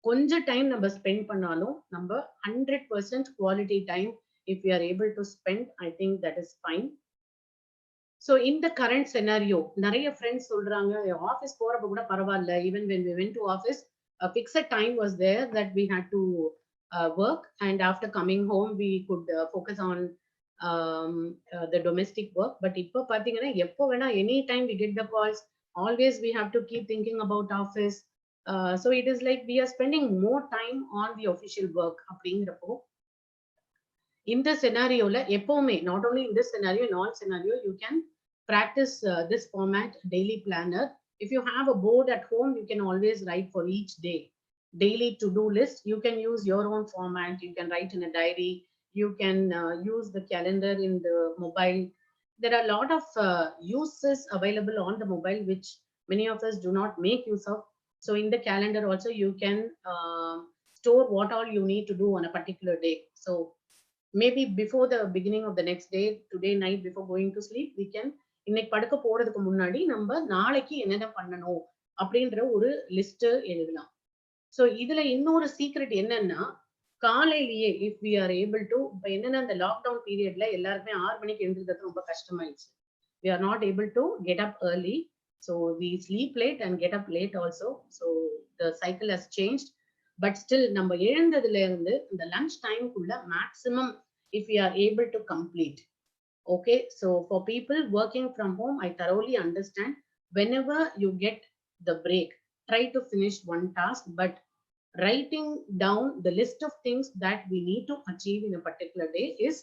கொஞ்சம் டைம் நம்ம ஸ்பெண்ட் பண்ணாலும் நம்ம 100% quality time if we are able to spend, I think that is fine. So in the current scenario, நிறைய ஃப்ரெண்ட்ஸ் சொல்றாங்க ஆஃபீஸ் போறப்ப கூட பரவாயில்ல, even when we went to office a fixed time was there that we had to work, and after coming home we could focus on the domestic work. But இப்போ பாத்தீங்கன்னா எப்போ வேணா any time we get the calls, always we have to keep thinking about office. So it is like we are spending more time on the official work அப்படிங்கிறப்போ in the scenario la எப்பவுமே, not only in this scenario, in all scenario you can practice this format, daily planner. If you have a board at home, you can always write for each day daily to-do list. You can use your own format, you can write in a diary, you can use the calendar in the mobile. There are a lot of uses available on the mobile which many of us do not make use of. So in the calendar also you can store what all you need to do on a particular day. So maybe before the beginning of the next day, today night before going to sleep, we can இன்னைக்கு படுக்க போறதுக்கு முன்னாடி நம்ம நாளைக்கு என்னென்ன பண்ணணும் அப்படின்ற ஒரு லிஸ்ட் எழுதலாம். ஸோ இதுல இன்னொரு சீக்ரெட் என்னன்னா, காலையிலேயே if we are able to, இப்போ என்னன்னா இந்த லாக்டவுன் பீரியட்ல எல்லாருமே 6 மணிக்கு எழுந்திருக்கிறது ரொம்ப கஷ்டமாயிடுச்சு. We are not able to get up early, so we sleep late and get up late also. So the cycle has changed. But still நம்ம எழுந்ததுல இருந்து இந்த லஞ்ச் டைம்குள்ள maximum if we are able to complete. Okay, so for people working from home, I thoroughly understand. Whenever you get the break, try to finish one task, but writing down the list of things that we need to achieve in a particular day is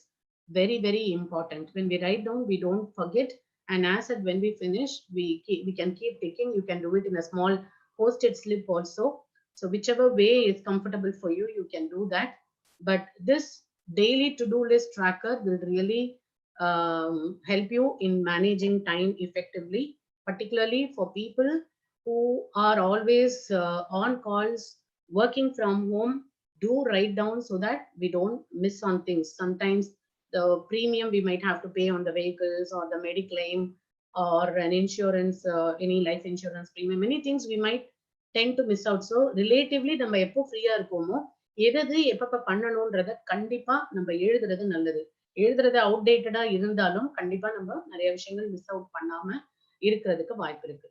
very, very important. When we write down, we don't forget. And as said, when we finish, we can keep ticking. You can do it in a small post-it slip also. So whichever way is comfortable for you, you can do that. But this daily to-do list tracker will really help you in managing time effectively, particularly for people who are always on calls, working from home. Do write down so that we don't miss on things. Sometimes the premium we might have to pay on the vehicles or the mediclaim or an insurance, any life insurance premium, many things we might tend to miss out. So relatively நம்ம எப்போ ஃப்ரீயா இருக்கோமோ எது எப்பப்ப பண்ணணும்ன்றத கண்டிப்பா நம்ம எழுதுறது நல்லது. எழுதுறது அவுடேட்டடா இருந்தாலும் கண்டிப்பா நம்ம நிறைய விஷயங்கள் மிஸ் அவுட் பண்ணாம இருக்கிறதுக்கு வாய்ப்பு இருக்கு.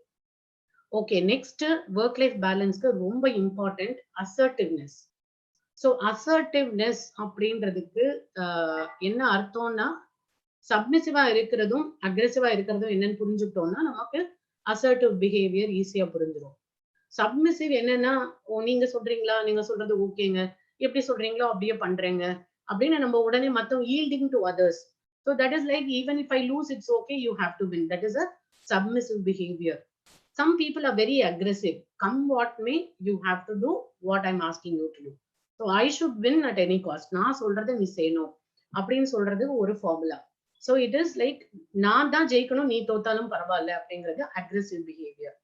ஓகே, நெக்ஸ்ட் ஒர்க் லைஃப் பேலன்ஸ்க்கு ரொம்ப இம்பார்ட்டன்ட் அசர்ட்டிவ்னஸ். ஸோ அசர்ட்டிவ்னஸ் அப்படின்றதுக்கு என்ன அர்த்தம்னா, சப்மிசிவா இருக்கிறதும் அக்ரெசிவா இருக்கிறதும் என்னன்னு புரிஞ்சுக்கிட்டோம்னா நமக்கு அசர்ட்டிவ் பிஹேவியர் ஈஸியா புரிஞ்சிடும். சப்மிசிவ் என்னன்னா, நீங்க சொல்றீங்களா, நீங்க சொல்றது ஓகேங்க, எப்படி சொல்றீங்களோ அப்படியே பண்றேங்க அப்படின்னு நம்ம உடனே மத்தவங்க yielding to others. So that is like, even if I lose, it's okay, you have to win. That is a submissive behavior. Some people are very aggressive. Come what may, you have to do what I'm asking you to do. So I should win at any cost. நான் சொல்றது நீ செய்யணும் அப்படின்னு சொல்றது ஒரு formula. So it is like, நான் தான் ஜெயிக்கணும், நீ தோத்தாலும் பரவாயில்ல அப்படிங்கிறது aggressive behavior.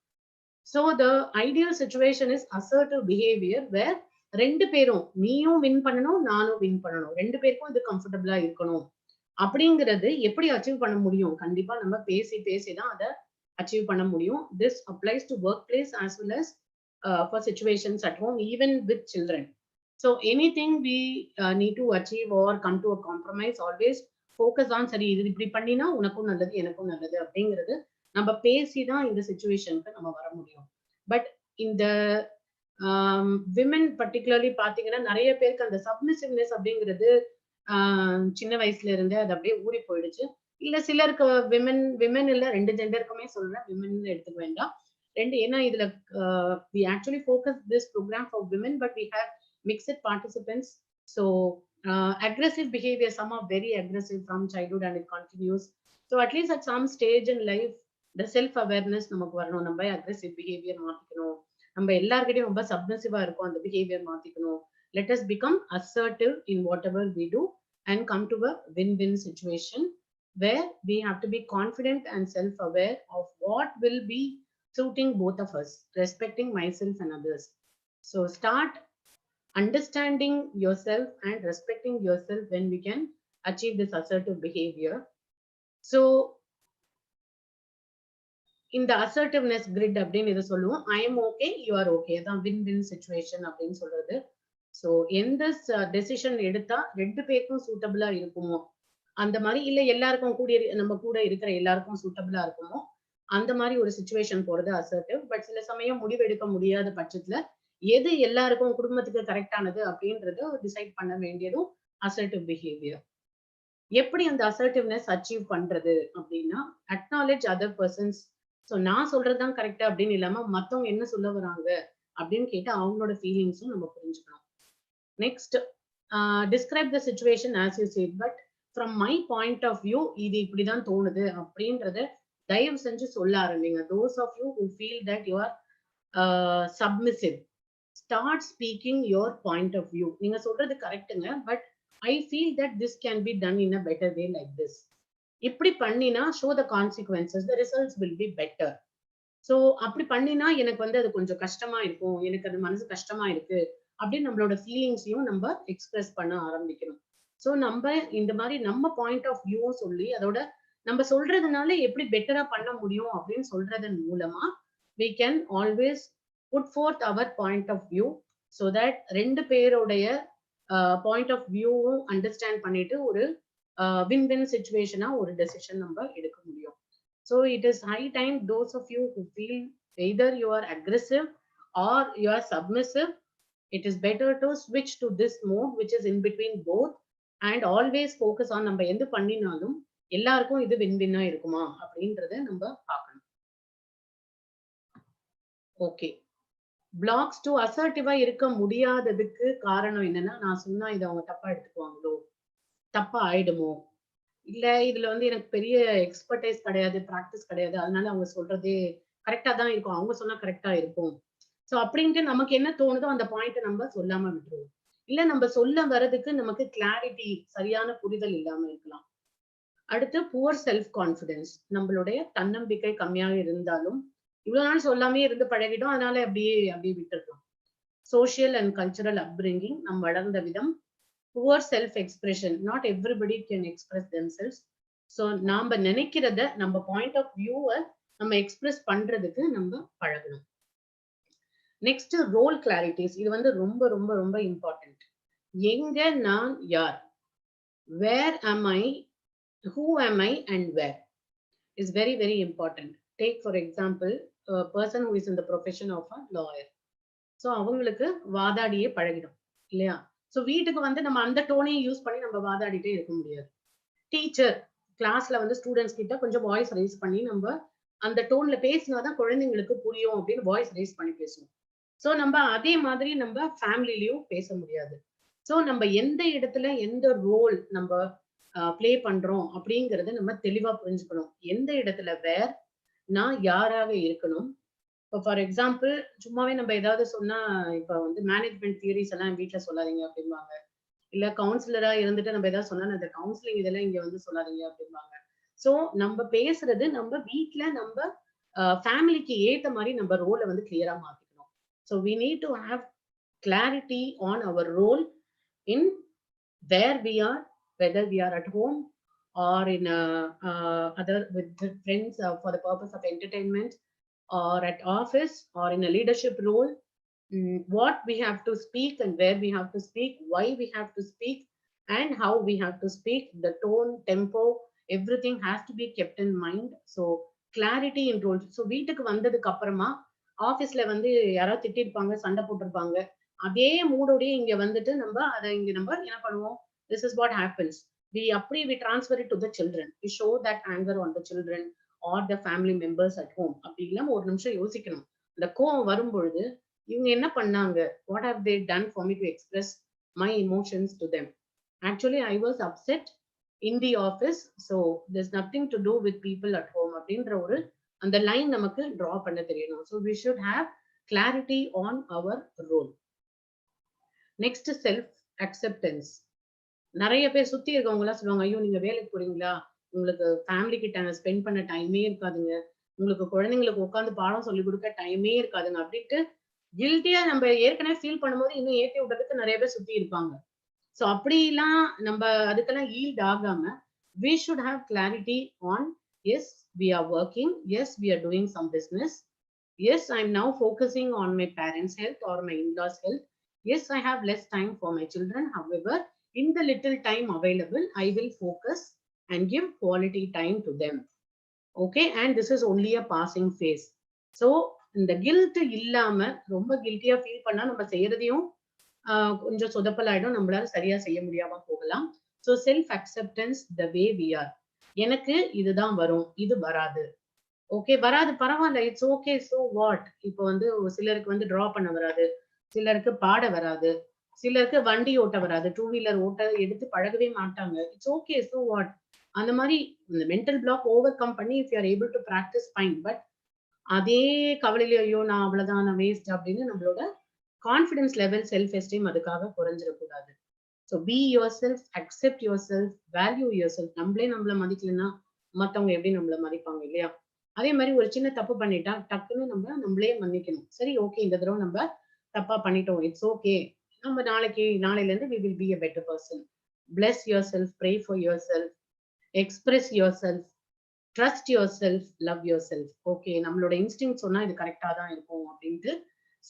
So the ideal situation is assertive behavior where ரெண்டு பேரும், நீயும் வின் பண்ணணும், நானும் வின் பண்ணணும், ரெண்டு பேருக்கும் இது கம்ஃபர்டபுளா இருக்கணும். அப்படிங்கிறது எப்படி அச்சீவ் பண்ண முடியும்? கண்டிப்பா நம்ம பேசி தான் அதை அச்சீவ் பண்ண முடியும். This applies to workplace as well as for situations at home, even with children. So anything we need to achieve or come to a compromise, always focus on, சரி இது இப்படி பண்ணினா உனக்கும் நல்லது எனக்கும் நல்லது அப்படிங்கிறது நம்ம பேசிதான் இந்த சிச்சுவேஷனுக்கு நம்ம வர முடியும். பட் இந்த விமன் பர்டிகுலர்லி பாத்தீங்கன்னா நிறைய பேருக்கு அந்த சப்மிசிவ்னஸ் அப்படிங்கிறது சின்ன வயசுல இருந்தே அது அப்படியே ஊறி போயிடுச்சு. இல்ல சிலருக்கு விமன் இல்ல, ரெண்டு ஜெண்டருக்குமே சொல்றேன், விமன் எடுத்துக்க வேண்டாம், ரெண்டு. ஏன்னா இதுல we actually focus this program for women, but we have mixed participants. So aggressive behavior, some are very aggressive from childhood and it continues. So at least at some stage in life, the self awareness நமக்கு வரணும். நம்ம aggressive behavior மாத்திக்கணும், நம்ம எல்லார்கிட்டயும் ரொம்ப சப்மிசிவா இருக்கும், அந்த behaviour மாத்திக்கணும். Let us become assertive in whatever we do and come to a win-win situation where we have to be confident and self-aware of what will be suiting both of us, respecting myself and others. So start understanding yourself and respecting yourself when we can achieve this assertive behavior. So in the assertiveness grid அப்படின்னு இதை சொல்லுவோம். I am okay, you are okay, தான் win-win situation அப்படின்னு சொல்றது. So எந்த decision எடுத்தா ரெண்டு பேருக்கும் சூட்டபிளா இருக்குமோ அந்த மாதிரி, இல்ல எல்லாருக்கும் நம்ம கூட இருக்கிற எல்லாருக்கும் சூட்டபிளா இருக்குமோ அந்த மாதிரி ஒரு சிச்சுவேஷன் போறது அசர்ட்டிவ். பட் சில சமயம் முடிவெடுக்க முடியாத பட்சத்துல எது எல்லாருக்கும் குடும்பத்துக்கு கரெக்டானது அப்படின்றது டிசைட் பண்ண வேண்டியதும் அசர்ட்டிவ் பிஹேவியர். எப்படி அந்த அசர்ட்டிவ்னஸ் அச்சீவ் பண்றது அப்படின்னா, அக்னாலேஜ் அதர் பர்சன்ஸ். ஸோ நான் சொல்றதுதான் கரெக்டா அப்படின்னு இல்லாம மத்தவங்க என்ன சொல்ல வராங்க அப்படின்னு கேட்டு அவங்களோட ஃபீலிங்ஸும் நம்ம புரிஞ்சுக்கணும். Next, describe the situation as you said, but from my point of view இது இப்படிதான் தோணுது அப்படின்றத தயவு செஞ்சு சொல்ல ஆரம்பிங்க. Those of you who feel that you are submissive, start speaking your point of view. நீங்க சொல்றது கரெக்டுங்க, but I feel that this can be done in a better way like this. இப்படி பண்ணினா show the consequences, the results will be better. So அப்படி பண்ணினா எனக்கு அது கொஞ்சம் கஷ்டமா இருக்கும், எனக்கு அது மனசு கஷ்டமா இருக்கு அப்படின்னு நம்மளோட ஃபீலிங்ஸையும் நம்ம எக்ஸ்பிரஸ் பண்ண ஆரம்பிக்கணும். ஸோ நம்ம இந்த மாதிரி நம்ம பாயிண்ட் ஆஃப் வியூவும் சொல்லி அதோட நம்ம சொல்றதுனால எப்படி பெட்டரா பண்ண முடியும் அப்படின்னு சொல்றதன் மூலமா we can always put forth our point of view so that ரெண்டு பேருடைய பாயிண்ட் ஆஃப் வியூவும் அண்டர்ஸ்டாண்ட் பண்ணிட்டு ஒரு வின்-வின் சிச்சுவேஷனா ஒரு டெசிஷன் நம்ம எடுக்க முடியும். So it is high time those of you who feel either you are aggressive or you are submissive, it is better to switch to this mode which is in between both and always focus on நம்ம எது பண்ணினாலும் எல்லாருக்கும் இது வின்-வின்னா இருக்குமா அப்படின்றத நம்ம பார்க்கணும். Okay, blocks to அசர்ட்டிவா இருக்க முடியாததுக்கு காரணம் என்னன்னா, நான் சொன்னா இதை அவங்க தப்பா எடுத்துக்குவாங்களோ, தப்பா ஆயிடுமோ, இல்ல இதுல எனக்கு பெரிய எக்ஸ்பர்டைஸ் கிடையாது, பிராக்டிஸ் கிடையாது, அதனால அவங்க சொல்றதே கரெக்டா தான் இருக்கும், அவங்க சொன்னா கரெக்டா இருக்கும். ஸோ அப்படின்ட்டு நமக்கு என்ன தோணுதோ அந்த பாயிண்ட்டை நம்ம சொல்லாம விட்டுருவோம். இல்ல நம்ம சொல்ல வர்றதுக்கு நமக்கு கிளாரிட்டி, சரியான புரிதல் இல்லாம இருக்கலாம். அடுத்து புவர் செல்ஃப் கான்பிடன்ஸ், நம்மளுடைய தன்னம்பிக்கை கம்மியாக இருந்தாலும் இவ்வளவு நாள் சொல்லாமே இருந்து பழகிட்டோம், அதனால அப்படியே விட்டுருக்கோம். சோசியல் அண்ட் கல்ச்சுரல் அப்ரிங்கிங், நம்ம வளர்ந்த விதம். Poor self expression, not everybody can express themselves. So நாம நினைக்கிறத, நம்ம பாயிண்ட் ஆஃப் வியூவை நம்ம எக்ஸ்பிரஸ் பண்றதுக்கு நம்ம பழகணும். நெக்ஸ்ட் ரோல் கிளாரிட்டிஸ், இது வந்து ரொம்ப ரொம்ப ரொம்ப இம்பார்ட்டன்ட். எங்க நான் யார், வேர் am I, who am I and where is very very important. Take for example a person who is in the profession of a lawyer. So அவங்களுக்கு வாதாடியே பழகிடும் இல்லையா? ஸோ வீட்டுக்கு வந்து நம்ம அந்த டோனையும் யூஸ் பண்ணி நம்ம வாதாடிட்டே இருக்க முடியாது. டீச்சர் கிளாஸ்ல வந்து ஸ்டூடெண்ட்ஸ் கிட்ட கொஞ்சம் வாய்ஸ் ரைஸ் பண்ணி நம்ம அந்த டோன்ல பேசினாதான் குழந்தைங்களுக்கு புரியும் அப்படின்னு வாய்ஸ் ரைஸ் பண்ணி பேசுவோம். ஸோ நம்ம அதே மாதிரி நம்ம ஃபேமிலிலையும் பேச முடியாது. ஸோ நம்ம எந்த இடத்துல எந்த ரோல் நம்ம பிளே பண்றோம் அப்படிங்கறத நம்ம தெளிவா புரிஞ்சுக்கணும். எந்த இடத்துல வேர், நான் யாராக இருக்கணும். இப்போ ஃபார் எக்ஸாம்பிள் சும்மாவே நம்ம ஏதாவது சொன்னா, இப்ப வந்து மேனேஜ்மெண்ட் தியரிஸ் எல்லாம் வீட்டுல சொல்லாதீங்க அப்படிம்பாங்க. இல்ல கவுன்சிலரா இருந்துட்டு நம்ம ஏதாவது சொன்னா, இந்த கவுன்சிலிங் இதெல்லாம் இங்க வந்து சொல்லாதீங்க அப்படிம்பாங்க. சோ நம்ம பேசுறது நம்ம வீட்டுல நம்ம ஃபேமிலிக்கு ஏத்த மாதிரி நம்ம ரோலை வந்து கிளியரா மாத்திக்கணும். So we need to have clarity on our role in where we are, whether we are at home or in other with friends for the purpose of entertainment, or at office or in a leadership role. What we have to speak and where we have to speak, why we have to speak and how we have to speak, the tone, tempo, everything has to be kept in mind. So clarity in roles. So வீட்டுக்கு வந்ததுக்கு அப்புறமா ஆபீஸ்ல வந்து யாராவது திட்டிருப்பாங்க, சண்டை போட்டிருப்பாங்க, அதே மூடோடய இங்க வந்துட்டு நம்ம அதை இங்க நம்ம என்ன பண்ணுவோம், this is what happens. We transfer it to the children. We show that anger on the children or the family members at home. அப்படி இல்லாம ஒரு நிமிஷம் யோசிக்கணும். இந்த கோவம் வரும்பொழுது இவங்க என்ன பண்ணாங்க, what have they done for me to express my emotions to them. Actually I was upset in the office, so there's nothing to do with people at home அப்படின்ற ஒரு அந்த லைன் நமக்கு draw பண்ண தெரியணும். So we should have clarity on our role. Next, self acceptance. நிறைய பேர் சுத்தி இருக்கவங்க எல்லாம் சொல்லுவாங்க, ஐயோ நீங்க வேலைக்கு போறீங்களா, உங்களுக்கு ஃபேமிலி கிட்ட ஸ்பெண்ட் பண்ண டைமே இருக்காதுங்க, உங்களுக்கு குழந்தைங்களுக்கு உட்காந்து பாடம் சொல்லி கொடுக்க டைமே இருக்காதுங்க அப்படின்ட்டு கில்ட்டியா நம்ம ஏற்கனவே ஃபீல் பண்ணும்போது இன்னும் ஏற்றி விடுறதுக்கு நிறைய பேர் சுத்தி இருப்பாங்க. ஸோ அப்படிலாம் நம்ம அதுக்கெல்லாம் ஈல்ட் ஆகாம we should have clarity on, yes we are working, yes we are doing some business, yes I'm now focusing on my parents' health or my in-laws' health, yes I have less time for my children, however in the little time available I will focus and give quality time to them. Okay, and this is only a passing phase. So இந்த guilt இல்லாம ரொம்ப கில்ட்டியா feel பண்ணா நம்ம செய்யறதையும் கொஞ்சம் சொதப்பலாயிடும், நம்மளால சரியா செய்ய முடியாம போகலாம். So self acceptance, the way we are. எனக்கு இதுதான் வரும், இது வராது, ஓகே வராது பரவாயில்ல, இட்ஸ் ஓகே, ஸோ வாட். இப்போ வந்து சிலருக்கு வந்து டிரா பண்ண வராது, சிலருக்கு பாட வராது, சிலருக்கு வண்டி ஓட்ட வராது, டூ வீலர் ஓட்ட எடுத்து பழகவே மாட்டாங்க, இட்ஸ் ஓகே, ஸோ வாட். அந்த மாதிரி இந்த மென்டல் பிளாக் ஓவர் கம் பண்ணி if you are able to practise fine. But அதே கவலையில ஐயோ நான் அவ்வளவுதான், நான் வேஸ்ட் அப்படின்னு நம்மளோட கான்ஃபிடன்ஸ் லெவல், செல்ஃப் எஸ்டீம் அதுக்காக குறைஞ்சிடக்கூடாது. So be your self, accept your self, value your self. நம்மளே நம்மள மதிக்கலன்னா மற்றவங்க எப்படி நம்மள மதிப்பாங்க இல்லையா? அதே மாதிரி ஒரு சின்ன தப்பு பண்ணிட்டா டக்குன்னு நம்மளே மன்னிக்கணும். சரி ஓகே, இந்த தடவை நம்ம தப்பா பண்ணிட்டோம், இட்ஸ் ஓகே, நம்ம நாளையில இருந்து we will be a better person. Bless yourself, pray for yourself, express yourself, trust yourself, love yourself. Okay, நம்மளோட இன்ஸ்டிங்க்ட் சொன்னா இது கரெக்டா தான் இருக்கும் அப்படின்ட்டு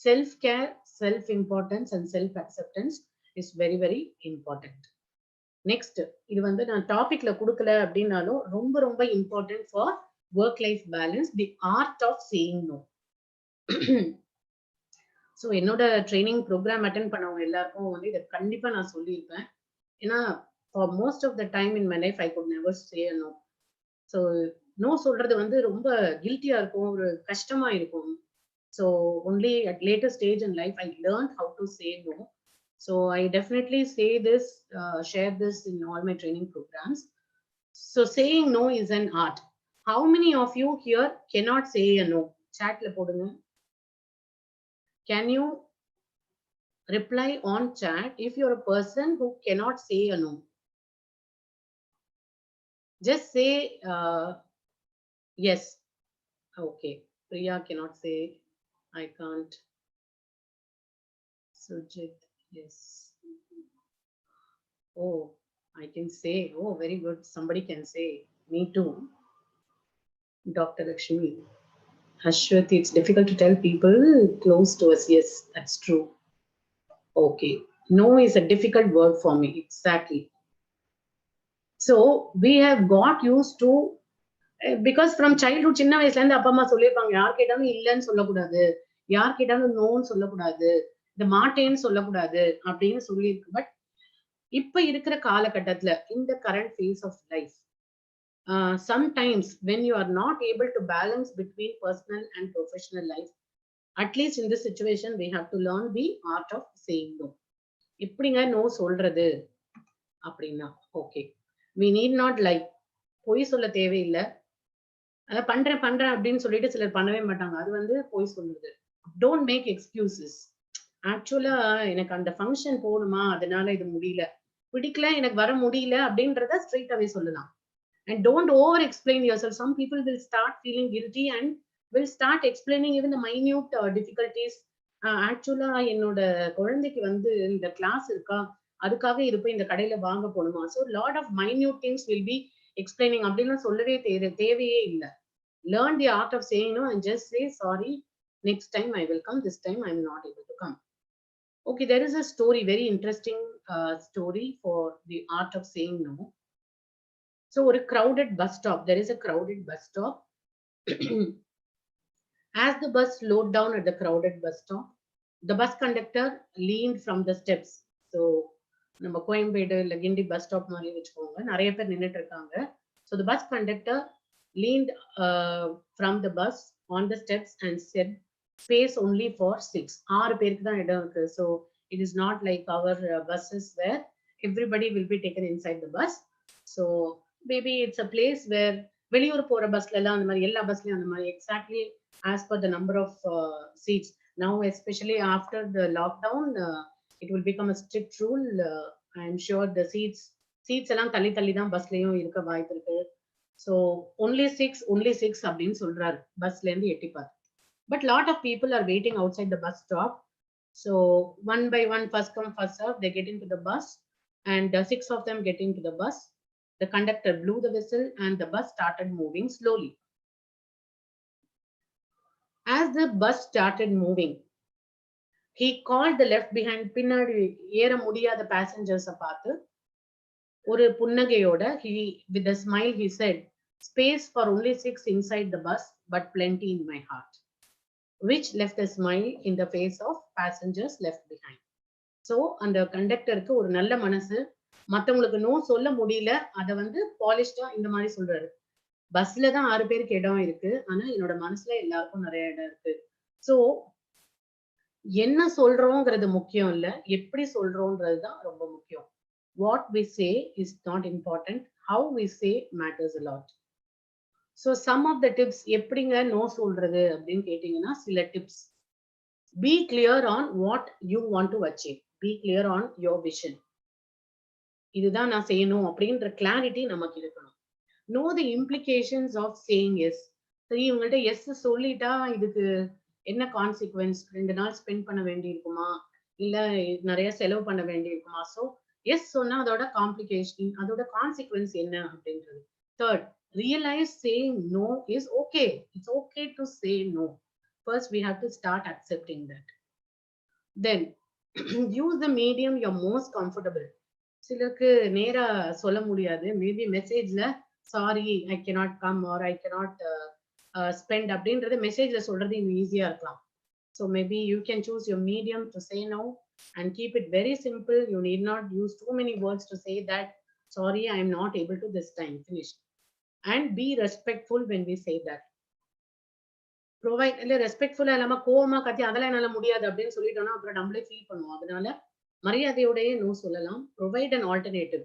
self care, self importance and self acceptance is very very important. Next, இது வந்து நான் டாபிக்ல கொடுக்கல அப்படின்னாலும் ரொம்ப ரொம்ப important for work life balance, the art of saying no. So என்னோட ட்ரைனிங் ப்ரோக்ராம் அட்டென்ட் பண்ணவங்க எல்லாருக்கும் வந்து இதை கண்டிப்பா நான் சொல்லியிருப்பேன். ஏன்னா for most of the time in my life I could never say no. So no சொல்றது வந்து ரொம்ப கில்ட்டியா இருக்கும், ஒரு கஷ்டமா இருக்கும். So only at later stage in life I learn how to say no. So I definitely say this, share this in all my training programs. So saying no is an art. How many of you here cannot say a no? சாட்ல போடுங்க. Can you reply on chat if you're a person who cannot say a no. Just say yes. Okay. Priya cannot say I can't. Sujit, yes. Oh, I can say. Oh, very good. Somebody can say. Me too. Dr. Lakshmi. Ashwath, it's difficult to tell people close to us. Yes, that's true. Okay. No is a difficult word for me. Exactly. So we have got used to because from childhood சின்ன வயசுல இருந்து அப்பா அம்மா சொல்லியிருப்பாங்க யார் கேட்டாலும் இல்லைன்னு சொல்லக்கூடாது யார் கேட்டாலும் நோன்னு சொல்லக்கூடாது இந்த மாட்டேன்னு சொல்லக்கூடாது அப்படின்னு சொல்லியிருக்கு பட் இப்ப இருக்கிற காலகட்டத்துல இந்த current phase of life sometimes when you are not able to balance between personal and professional life, at least in this situation we have to learn the art of saying no. எப்படிங்க no சொல்றது அப்படின்னா okay we need not like பொய் சொல்ல தேவையில்லை அதை பண்றேன் அப்படின்னு சொல்லிட்டு சிலர் பண்ணவே மாட்டாங்க அது வந்து பொய் சொல்லுது டோன்ட் மேக் எக்ஸ்கியூசஸ் ஆக்சுவலா எனக்கு அந்த ஃபங்க்ஷன் போகணுமா அதனால இது முடியல பிடிக்கல எனக்கு வர முடியல அப்படின்றத ஸ்ட்ரெயிட்டாவே சொல்லலாம் and don't over explain yourself. Some people will start feeling guilty and will start explaining even the minute difficulties. Actually என்னோட குழந்தைக்கு வந்து இந்த கிளாஸ் இருக்கா அதுக்காக இது போய் இந்த கடையில வாங்க போகணுமா so lot of minute things will be explaining அப்படின்னு சொல்லவே தேவையே இல்லை learn the art of saying no and just say sorry next time I will come this time I'm not able to come. Okay, there is a story, very interesting story for the art of saying no. So a crowded bus stop, there is a crowded bus stop. As the bus slowed down at the crowded bus stop, the bus conductor leaned from the steps. So நம்ம கோயம்பேடு இல்ல கிண்டி bus stop மாதிரி வச்சுக்கோங்க நிறைய பேர் நின்னுட்டு இருக்காங்க so the bus conductor leaned from the bus on the steps and said space only for 6 6 பேருக்கு தான் இடம் இருக்கு so it is not like our buses where everybody will be taken inside the bus. So maybe it's a place where வெளியூர் போற பஸ்ல எல்லாம் அந்த மாதிரி எல்லா பஸ்லயும் அந்த மாதிரி exactly as per the number of seats. Now especially after the lockdown it will become a strict rule. I am sure the seats எல்லாம் தள்ளி தான் பஸ்லயும் இருக்க வாய்ப்பு இருக்கு. So only 6 அப்படின்னு சொல்றாரு பஸ்ல இருந்து எட்டிப்பார். But lot of people are waiting outside the bus stop. So one by one, first come first serve, they get into the bus and 6 of them get into the bus. The conductor blew the whistle and the bus started moving slowly. As the bus started moving, he called the left behind பின்னாடி ஏற முடியாத passengers பார்த்து ஒரு புன்னகையோட he with a smile he said space for only 6 inside the bus but plenty in my heart, which left a smile in the face of passengers left behind. So அந்த கண்டக்டருக்கு ஒரு நல்ல மனசு மத்தவங்களுக்கு நோ சொல்ல முடியல அதை வந்து பாலிஷ்டா இந்த மாதிரி சொல்றாரு பஸ்ல தான் 6 பேருக்கு இடம் இருக்கு ஆனா என்னோட மனசுல எல்லாருக்கும் நிறைய இடம் இருக்கு. சோ என்ன சொல்றோங்கிறது முக்கியம் இல்ல எப்படி சொல்றோம்ன்றதுதான் ரொம்ப முக்கியம். What we say is not important, how we say matters a lot. So some of the tips எப்படிங்க நோ சொல்றது அப்படின்னு கேட்டீங்கன்னா சில tips. Be clear on what you want to achieve. Be clear on your vision. இதுதான் நான் செய்யணும் அப்படின்ற clarity நமக்கு இருக்கணும். Know the implications of saying yes. சரி இவங்கள்ட்ட எஸ் சொல்லிட்டா இதுக்கு என்ன கான்சிக்வன்ஸ் 2 நாள் ஸ்பெண்ட் பண்ண வேண்டி இருக்குமா இல்ல நிறைய செலவு பண்ண வேண்டி இருக்குமா ஸோ எஸ் சொன்னா அதோட காம்ப்ளிகேஷன் அதோட கான்சிக்வன்ஸ் என்ன அப்படின்றது. Third, realize saying no is okay. It's okay to say no. First we have to start accepting that. Then use the medium you're most comfortable. சிலருக்கு நேரா சொல்ல முடியாது மேபி மெசேஜ்ல sorry I cannot come or I cannot spend அப்படின்றது மெசேஜ்ல சொல்றது இன்னும் ஈஸியா இருக்கலாம். So maybe you can choose your medium to say no and keep it very simple. You need not use too many words to say that sorry I am not able to this time finish and be respectful when we say that. Provide இல்லை ரெஸ்பெக்ட்ஃபுல்லா இல்லாம கோவமா கத்தி அதெல்லாம் என்னால முடியாது அப்படின்னு சொல்லிட்டோம்னா அப்புறம் நம்மளே ஃபீல் பண்ணுவோம். அதனால மரியாதையோடயே நோ சொல்லலாம். Provide an alternative.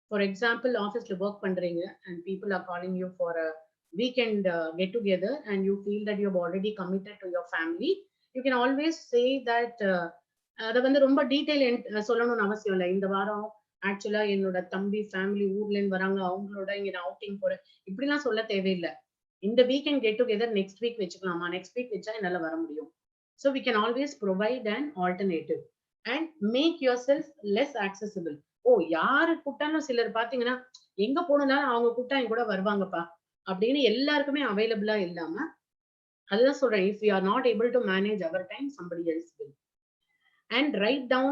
For example ஆஃபீஸ்ல ஒர்க் பண்றீங்க and people are calling you for a weekend get together and you feel that you have already committed to your family. You can always say that அதை வந்து ரொம்ப detail சொல்லணும்னு அவசியம் இல்லை. இந்த வாரம் ஆக்சுவலா என்னோட தம்பி ஃபேமிலி ஊர்ல இருந்து வராங்க, அவங்களோட இங்க நான் அவுட்டிங் போறேன், இப்படிலாம் சொல்ல தேவையில்லை. இந்த weekend get together next week வச்சுக்கலாமா, நெக்ஸ்ட் வீக் வச்சா என்னால வர முடியும். So we can always provide an alternative and make your self less accessible. ஓ, யாரு கூப்பிட்டாலும் சிலர் பாத்தீங்கன்னா எங்க போனாலும் அவங்க கூப்பிட்டா என் கூட வருவாங்கப்பா அப்படின்னு எல்லாருக்குமே அவைலபிளா இல்லாம, அதுதான் சொல்றேன், if you are not able to manage our time, somebody else will. And write down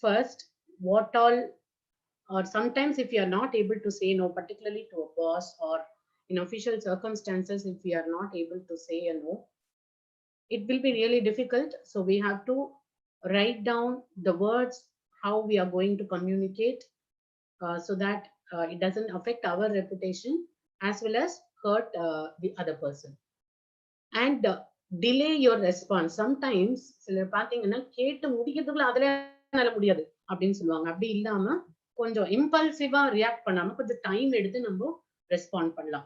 first what all, or sometimes if you are not able to say no, particularly to a boss or in official circumstances, if we are not able to say a no, it will be really difficult. So we have to write down the words, how we are going to communicate, so that it doesn't affect our reputation as well as hurt the other person. And delay your response. Sometimes சிலர் பாத்தீங்கன்னா கேட்டு முடிக்கிறதுக்குள்ள அதுல என்னால முடியாது அப்படின்னு சொல்லுவாங்க. அப்படி இல்லாம கொஞ்சம் இம்பல்சிவா ரியாக்ட் பண்ணாம கொஞ்சம் டைம் எடுத்து நம்ம ரெஸ்பாண்ட் பண்ணலாம்.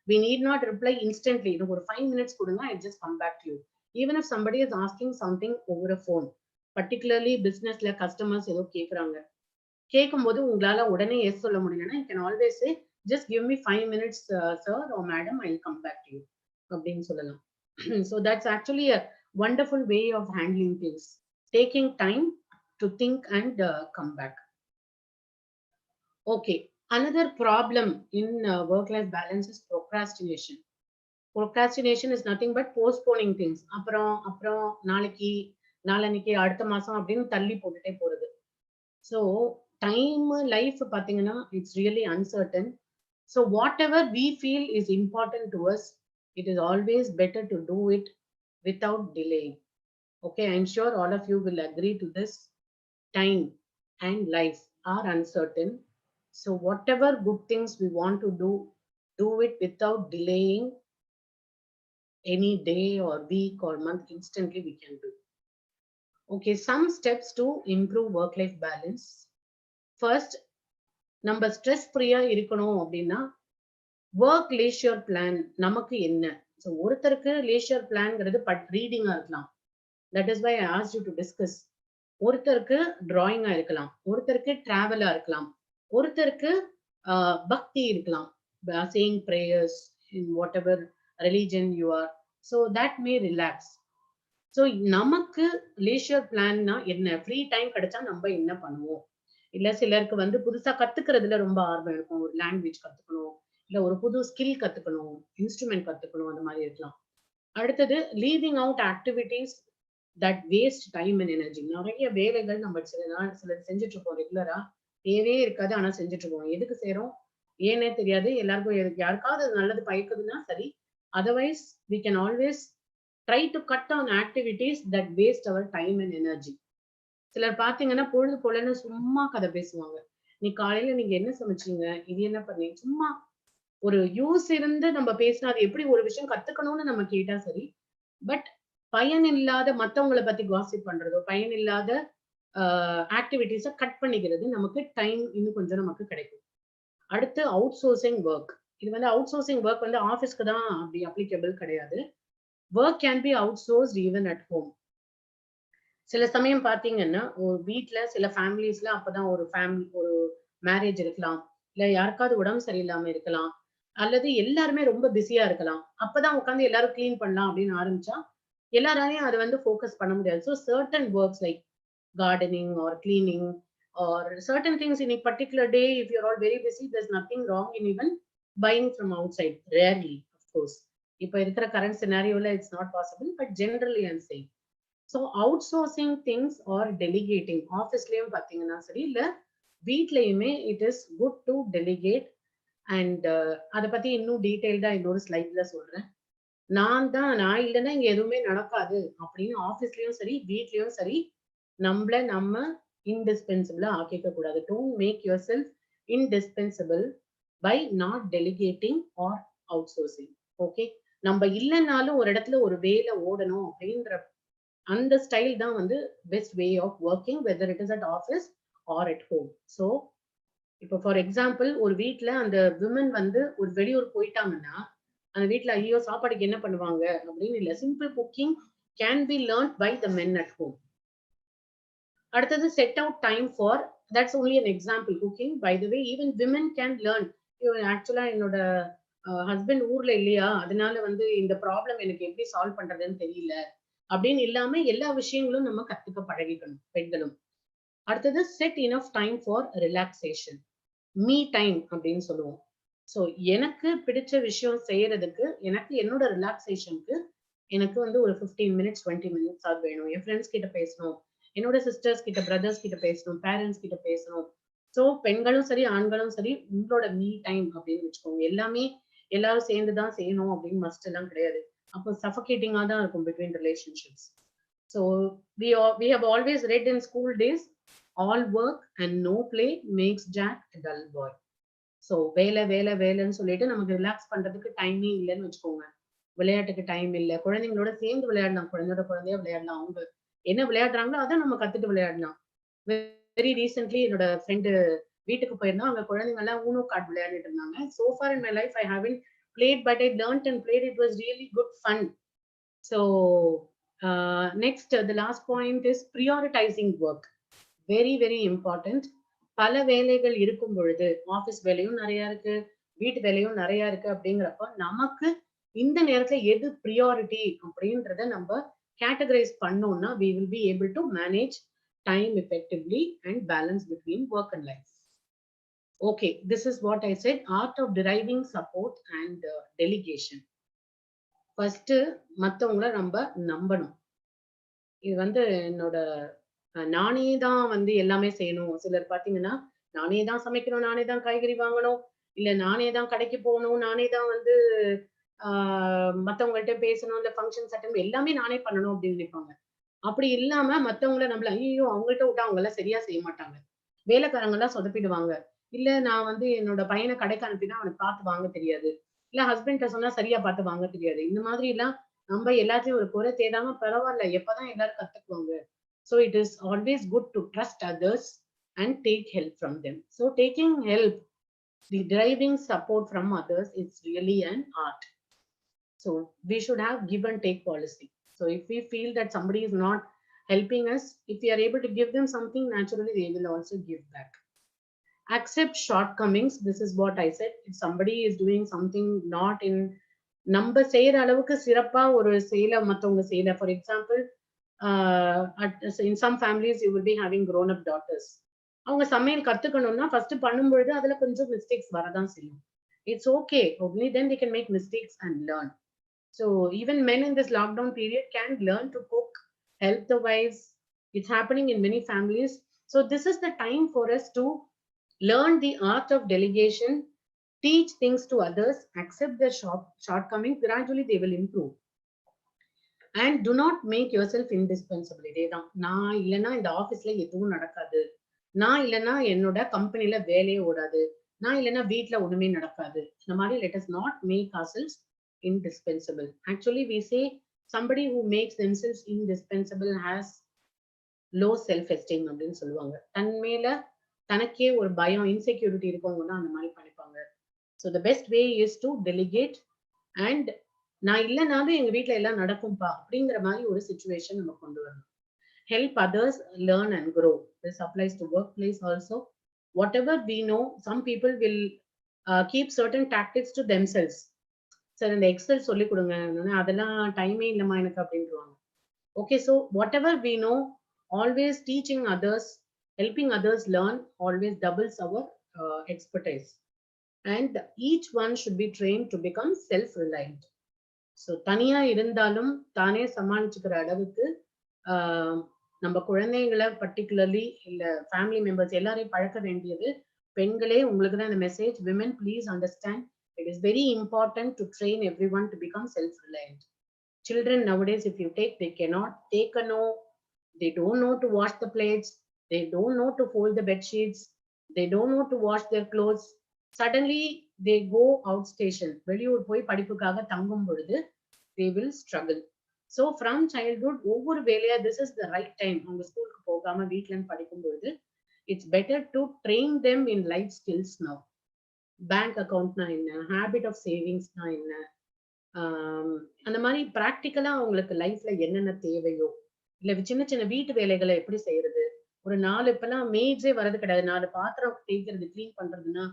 we need not reply instantly. எனக்கு ஒரு 5 minutes கொடுங்க, I just come back to you. Even if somebody is asking something over a phone, particularly businessல customers ஏதோ கேக்குறாங்க, கேட்கும்போது உங்களால உடனே எஸ் சொல்ல முடியலன்னா, you can always say just give me 5 minutes sir or madam, I'll come back to you அப்படின்னு சொல்லலாம். So that's actually a wonderful way of handling things, taking time to think and come back. Okay, another problem in work-life balance is procrastination. Procrastination is nothing but postponing things. அப்புறம் நாளைக்கு அடுத்த மாசம் அப்படின்னு தள்ளி போட்டுட்டே போறது. So time life பாத்தீங்கன்னா it's really uncertain. So whatever we feel is important to us, it is always better to do it without delay. Okay, I'm sure all of you will agree to this. Time and life are uncertain. So whatever good things we want to do it without delaying any day or week or month. Instantly we can do. Okay, some steps to improve work-life balance. First, நம்ம stress ஃப்ரீயா இருக்கணும் அப்படின்னா work leisure plan நமக்கு என்ன. So ஒருத்தருக்கு leisure பிளான்ங்கிறது ரீடிங்கா இருக்கலாம், that is why I asked you to discuss. ஒருத்தருக்கு டிராயிங்கா இருக்கலாம், ஒருத்தருக்கு டிராவலா இருக்கலாம், ஒருத்தருக்கு பக்தி இருக்கலாம், saying prayers in whatever religion you are. So that may relax. So நமக்கு லேஷர் பிளான்னா என்ன, ஃப்ரீ டைம் கிடைச்சா நம்ம என்ன பண்ணுவோம். இல்ல சிலருக்கு வந்து புதுசா கத்துக்கிறதுல ரொம்ப ஆர்வம் இருக்கும், ஒரு லாங்குவேஜ் கத்துக்கணும், இல்ல ஒரு புது ஸ்கில் கத்துக்கணும், இன்ஸ்ட்ருமெண்ட் கத்துக்கணும், அந்த மாதிரி இருக்கலாம். அடுத்தது leaving out activities that waste time and energy. நிறைய வேலைகள் நம்ம சிலர் செஞ்சுட்டு இருக்கோம் ரெகுலரா, தேவையே இருக்காது ஆனா செஞ்சுட்டு இருக்கோம். எதுக்கு செய்யறோம் ஏன்னே தெரியாது. எல்லாருக்கும் யாருக்காவது அது நல்லது பயக்குதுன்னா சரி, otherwise we can always try to cut on activities that waste our time and energy. சிலர் பாத்தீங்கன்னா பொழுது போலன்னு சும்மா கதை பேசுவாங்க. நீ காலையில நீங்க என்ன சமைச்சீங்க, இது என்ன பண்ணீங்க, சும்மா ஒரு யூஸ் இருந்து நம்ம பேசினா அது எப்படி ஒரு விஷயம் கத்துக்கணும்னு நம்ம கேட்டா சரி. பட் பயன் இல்லாத மத்தவங்களை பத்தி காசிப் பண்றதோ, பயன் இல்லாத ஆக்டிவிட்டிஸ கட் பண்ணிக்கிறது நமக்கு டைம் இன்னும் கொஞ்சம் நமக்கு கிடைக்கும். அடுத்து அவுட் சோர்சிங் ஒர்க். இது வந்து அவுட் சோர்சிங் ஒர்க் வந்து ஆஃபீஸ்க்கு தான் அப்படி அப்ளிகபிள் கிடையாது. Work can be out sourced even at home. சில சமயம் பாத்தீங்கன்னா ஒரு வீட்டுல சில ஃபேமிலிஸ்ல அப்பதான் ஒரு மேரேஜ் இருக்கலாம், இல்ல யாருக்காவது உடம்பு சரியில்லாம இருக்கலாம், அல்லது எல்லாருமே ரொம்ப பிஸியா இருக்கலாம். அப்பதான் உட்காந்து எல்லாரும் கிளீன் பண்ணலாம் அப்படின்னு ஆரம்பிச்சா எல்லாராலையும் அதை வந்து ஃபோக்கஸ் பண்ண முடியாது. So certain works like gardening or cleaning or certain things in particular day, if you're all very busy, there's nothing wrong in even buying from outside. Rarely, of course. இப்ப இருக்கிற கரண்ட் சினாரியோல it's not possible, but generally I'm saying. So outsourcing things or delegating, ஆஃபீஸ்லயும் பாத்தீங்கன்னா சரி, இல்ல வீட்லயுமே it is good to delegate. And அதை பத்தி இன்னும் டீடைல்டா இன்னொரு ஸ்லைட்ல சொல்றேன். நான் இல்லைன்னா இங்க எதுவுமே நடக்காது அப்படின்னு ஆஃபீஸ்லயும் சரி வீட்லயும் சரி நம்ம இன்டிஸ்பென்சிபிளா ஆக்கிக்க கூடாது. Don't make your self indispensable by not delegating or outsourcing. Okay, நம்ம இல்லைன்னாலும் ஒரு இடத்துல ஒரு வேலை ஓடணும் அப்படின்ற அந்த ஸ்டைல் தான் வந்து best way of working, whether it is at office or at home. So இப்போ ஃபார் எக்ஸாம்பிள் ஒரு வீட்டுல அந்த விமன் வந்து ஒரு வெளியூர் போயிட்டாங்கன்னா அந்த வீட்டுல ஐயோ சாப்பாடுக்கு என்ன பண்ணுவாங்க அப்படின்னு இல்ல, simple cooking can be learnt by the men at home. அடுத்தது set out time for, that's only an example, cooking. By the way, even women can learn. ஆக்சுவலா என்னோட ஹஸ்பண்ட் ஊர்ல இல்லையா, அதனால வந்து இந்த ப்ராப்ளம் எனக்கு எப்படி சால்வ் பண்றதுன்னு தெரியல அப்படின்னு இல்லாம எல்லா விஷயங்களும் நம்ம கத்துக்க பழகிக்கணும் பெண்களும். அடுத்தது set enough time for relaxation, me time அப்படின்னு சொல்லுவோம். ஸோ எனக்கு பிடிச்ச விஷயம் செய்யறதுக்கு, எனக்கு என்னோட ரிலாக்ஸேஷனுக்கு எனக்கு வந்து ஒரு 15 மினிட்ஸ் 20 மினிட்ஸ் ஆகுது வேணும். என் ஃப்ரெண்ட்ஸ் கிட்ட பேசணும், என்னோட சிஸ்டர்ஸ் கிட்ட பிரதர்ஸ் கிட்ட பேசணும், பேரண்ட்ஸ் கிட்ட பேசணும். ஸோ பெண்களும் சரி ஆண்களும் சரி உங்களோட மீ டைம் அப்படின்னு வச்சுக்கோங்க. எல்லாமே எல்லாரும் சேர்ந்துதான் செய்யணும் அப்படின்னு மஸ்ட் எல்லாம் கிடையாது. அப்போ சஃபகேட்டிங்கா தான் இருக்கும் between relationships. So we have always read in school days, all work and no play makes Jack a dull boy. So வேலை வேலை வேலைன்னு சொல்லிட்டு நமக்கு ரிலாக்ஸ் பண்றதுக்கு டைமே இல்லைன்னு வச்சுக்கோங்க. விளையாட்டுக்கு டைம் இல்லை, குழந்தைங்களோட சேர்ந்து விளையாடலாம், குழந்தையோட குழந்தையா விளையாடலாம், அவங்க என்ன விளையாடுறாங்களோ அதை நம்ம கத்துட்டு விளையாடலாம். வெரி ரீசென்ட்லி என்னோட ஃப்ரெண்டு வீட்டுக்கு போயிருந்தோம், அங்க குழந்தைங்க எல்லாம் ஊனோ கார்டு விளையாடிட்டு இருந்தாங்க. So far in my life I haven't played, but I learned and played. It was really good fun. So next, the last point is prioritizing work. Very very important. பல வேலைகள் இருக்கும் பொழுது, ஆபீஸ் வேலையும் நிறைய இருக்கு, வீட்டு வேலையும் நிறைய இருக்கு, அப்படிங்கிறப்ப நமக்கு இந்த நேரத்துல எது ப்ரியாரிட்டி அப்படின்றத நம்ம கேட்டகரைஸ் பண்ணோம்னா we will be able to manage time effectively and balance between work and life. Okay, this is what I said, art of deriving support and delegation. First மத்தவங்கள நம்ம நம்பணும். இது வந்து என்னோட நானே தான் வந்து எல்லாமே செய்யணும். சிலர் பாத்தீங்கன்னா நானே தான் சமைக்கணும், நானே தான் காய்கறி வாங்கணும், இல்ல நானே தான் கடைக்கு போகணும், நானே தான் வந்து மத்தவங்கள்ட்ட பேசணும், இல்ல ஃபங்க்ஷன்ஸ் அட்டெண்ட் எல்லாமே நானே பண்ணணும் அப்படின்னு நினைப்பாங்க. அப்படி இல்லாம மத்தவங்கள நம்மள ஐயோ அவங்கள்ட்ட விட்டா அவங்க எல்லாம் சரியா செய்ய மாட்டாங்க, வேலைக்காரங்க எல்லாம் சொதப்பிடுவாங்க, இல்ல நான் வந்து என்னோட பையனை கடைக்கு அனுப்பினா அவனுக்கு பார்த்து வாங்க தெரியாது, இல்ல ஹஸ்பண்ட சொன்னா சரியா பார்த்து வாங்க தெரியாது. இந்த மாதிரி எல்லாம் நம்ம எல்லாத்தையும் ஒரு குறை தேடாம பரவாயில்ல, எப்பதான் எல்லாரும் கத்துக்குவாங்க. So it is always good to trust others and take help from them. So taking help, the deriving support from others, is really an art. So we should have give and take policy. So if we feel that somebody is not helping us, if we are able to give them something, naturally they will also give back. Accept shortcomings. This is what I said. If somebody is doing something not in நம்ம செய்யற அளவுக்கு சிறப்பா ஒரு செயலை மத்தவங்க செய்யல, for example in some families you will be having grown up daughters. அவங்க சமையல் கத்துக்கணும்னா ஃபர்ஸ்ட் பண்ணும்பொழுது அதுல கொஞ்சம் மிஸ்டேக்ஸ் வரதான் செய்யும். It's okay, only then they can make mistakes and learn. So even men in this lockdown period can learn to cook, help the wives. It's happening in many families. So this is the time for us to learn the art of delegation, teach things to others, accept their shortcomings. Gradually they will improve. And do not make yourself indispensable. இதேதான், நான் இல்லைன்னா இந்த ஆபீஸ்ல எதுவும் நடக்காது, நான் இல்லைன்னா என்னோட கம்பெனில வேலையே ஓடாது, நான் இல்லைன்னா வீட்டுல ஒண்ணுமே நடக்காது. இந்த மாதிரி let us not make ourselves indispensable. Actually we say somebody who makes themselves indispensable has low self esteem அப்படின்னு சொல்லுவாங்க. தன் மேல தனக்கே ஒரு பயம், இன்செக்யூரிட்டி இருக்கவங்கன்னா அந்த மாதிரி பண்ணிப்பாங்க. So the best way is to delegate and நான் இல்லைனாலும் எங்க வீட்டுல எல்லாம் நடக்கும்பா அப்படிங்கிற மாதிரி ஒரு சிச்சுவேஷன் நம்ம கொண்டு வரணும். Help others learn and grow. This applies to workplace also. Whatever we know, some people will keep certain tactics to themselves. Sir இந்த எக்ஸல் சொல்லி கொடுங்க, அதெல்லாம் டைமே இல்லைம்மா எனக்கு அப்படின்றாங்க. Okay, so whatever we know, always teaching others, helping others learn, always doubles our expertise. And each one should be trained to become self-reliant. So தனியா இருந்தாலும் தானே சமாளிச்சுக்கிற அளவுக்கு நம்ம குழந்தைங்களை பர்டிகுலர்லி இல்ல ஃபேமிலி மெம்பர்ஸ் எல்லாரையும் பழக்க வேண்டியது பெண்களே. உங்களுக்கு தான் இந்த message. Women please understand, it is very important to train every one to become self reliant. Children nowadays if you take, they cannot take a no, they don't know to wash the plates, they don't know to fold the bed sheets, they don't know to wash their clothes. Suddenly they go out station, வெளியூர் போய் படிப்புக்காக தங்கும் பொழுது they will struggle. So from childhood ஒவ்வொரு வேலையா this is the right time, அவங்க ஸ்கூலுக்கு போகாம வீட்ல இருந்து படிக்கும் பொழுது it's better to train them in life skills now. Bank அக்கவுண்ட்னா என்ன, ஹேபிட் ஆஃப் சேவிங்ஸ்னா என்ன, அந்த மாதிரி பிராக்டிக்கலா அவங்களுக்கு லைஃப்ல என்னென்ன தேவையோ, இல்ல சின்ன சின்ன வீட்டு வேலைகளை எப்படி செய்யறது, ஒரு 4 இப்பெல்லாம் மேட்ஸே வரது கிடையாது. 4 பாத்திரம் தேய்க்கிறது, கிளீன் பண்றதுன்னா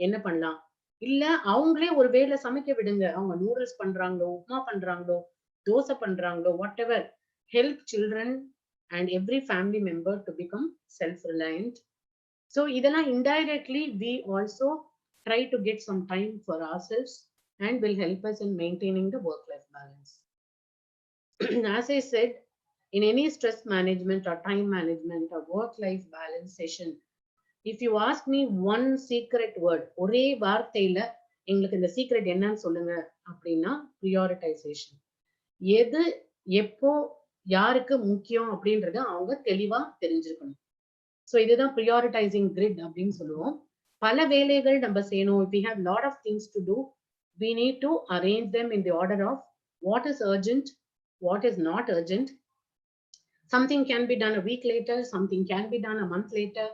என்ன பண்ணலாம்? இல்ல அவங்களே ஒரு வேளை சமைக்க விடுங்க. அவங்க நூடுல்ஸ் பண்றாங்களோ, உப்மா பண்றாங்களோ, தோசை பண்றாங்களோ, what ever. Help children and every family member to become self reliant. So இதெல்லாம் indirectly we also try to get some time for ourselves and will help us in maintaining the work-life balance. As I said, in any stress management or time management or work-life balance session, if you ask me one secret word, ஒரே வார்த்தையில எங்களுக்கு இந்த secret என்னன்னு சொல்லுங்க அப்படின்னா prioritization. எது எப்போ யாருக்கு முக்கியம் அப்படின்றத அவங்க தெளிவா தெரிஞ்சிருக்கணும். ஸோ இதுதான் ப்ரியாரிட்டைசிங் கிரிட் அப்படின்னு சொல்லுவோம். பல வேலைகள் நம்ம செய்யணும். If we have lot of things to do, we need to arrange them in the order of what is urgent, what is not urgent. Something can be done a week later, something can be done a month later.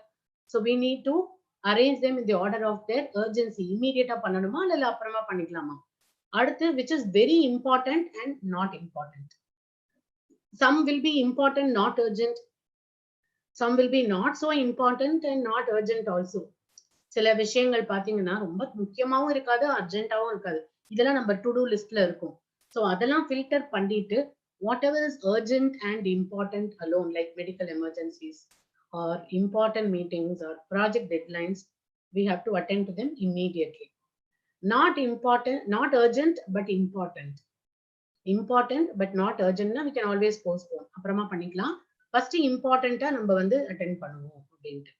So we need to arrange them in the order of their urgency. Immediate பண்ணணுமா இல்ல அப்புறமா பண்ணிக்கலாமா? அடுத்து which is very important and not important. Some will be important, not urgent. Some will be not so important and not urgent also. சில விஷயங்கள் பாத்தீங்கன்னா ரொம்ப முக்கியமாவும் இருக்காது, அர்ஜென்ட்டாவும் இருக்காது. இதெல்லாம் நம்ம டு டூ லிஸ்ட்ல இருக்கும். ஸோ அதெல்லாம் ஃபில்டர் பண்ணிட்டு whatever is urgent and important alone, like medical emergencies or important meetings or project deadlines, we have to attend to them immediately. Not important, not urgent, but important. Important but not urgent, we can always postpone. அப்புறமா பண்ணிக்கலாம். First இம்பார்ட்டண்டா நம்ம வந்து attend பண்ணுவோம் அப்படின்ட்டு.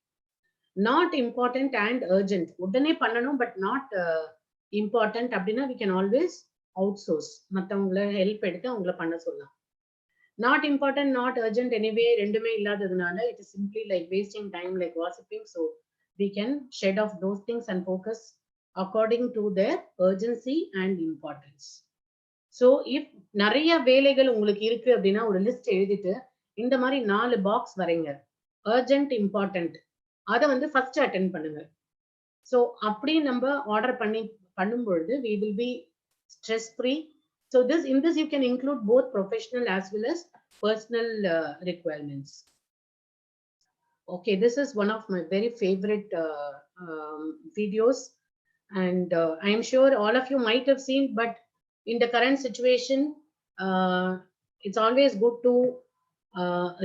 Not important and urgent உடனே பண்ணணும், but not important அப்படின்னா we can always outsource. மற்றவங்கள ஹெல்ப் எடுத்து அவங்கள பண்ண சொல்லலாம். Not important, not urgent anyway ரெண்டுமே இல்லாததுனால it is simply like wasting time, like gossiping. So we can shed off those things and focus according to their urgency and importance. So if நிறைய வேலைகள் உங்களுக்கு இருக்கு அப்படின்னா ஒரு லிஸ்ட் எழுதிட்டு இந்த மாதிரி 4 பாக்ஸ் வரைங்க. அர்ஜென்ட், இம்பார்ட்டன்ட், அதை வந்து ஃபர்ஸ்ட் அட்டென்ட் பண்ணுங்க. ஸோ அப்படி நம்ம ஆர்டர் பண்ணும் பொழுது we will be stress free. So in this you can include both professional as well as personal requirements. Okay, this is one of my very favorite videos, and I am sure all of you might have seen, but in the current situation, it's always good to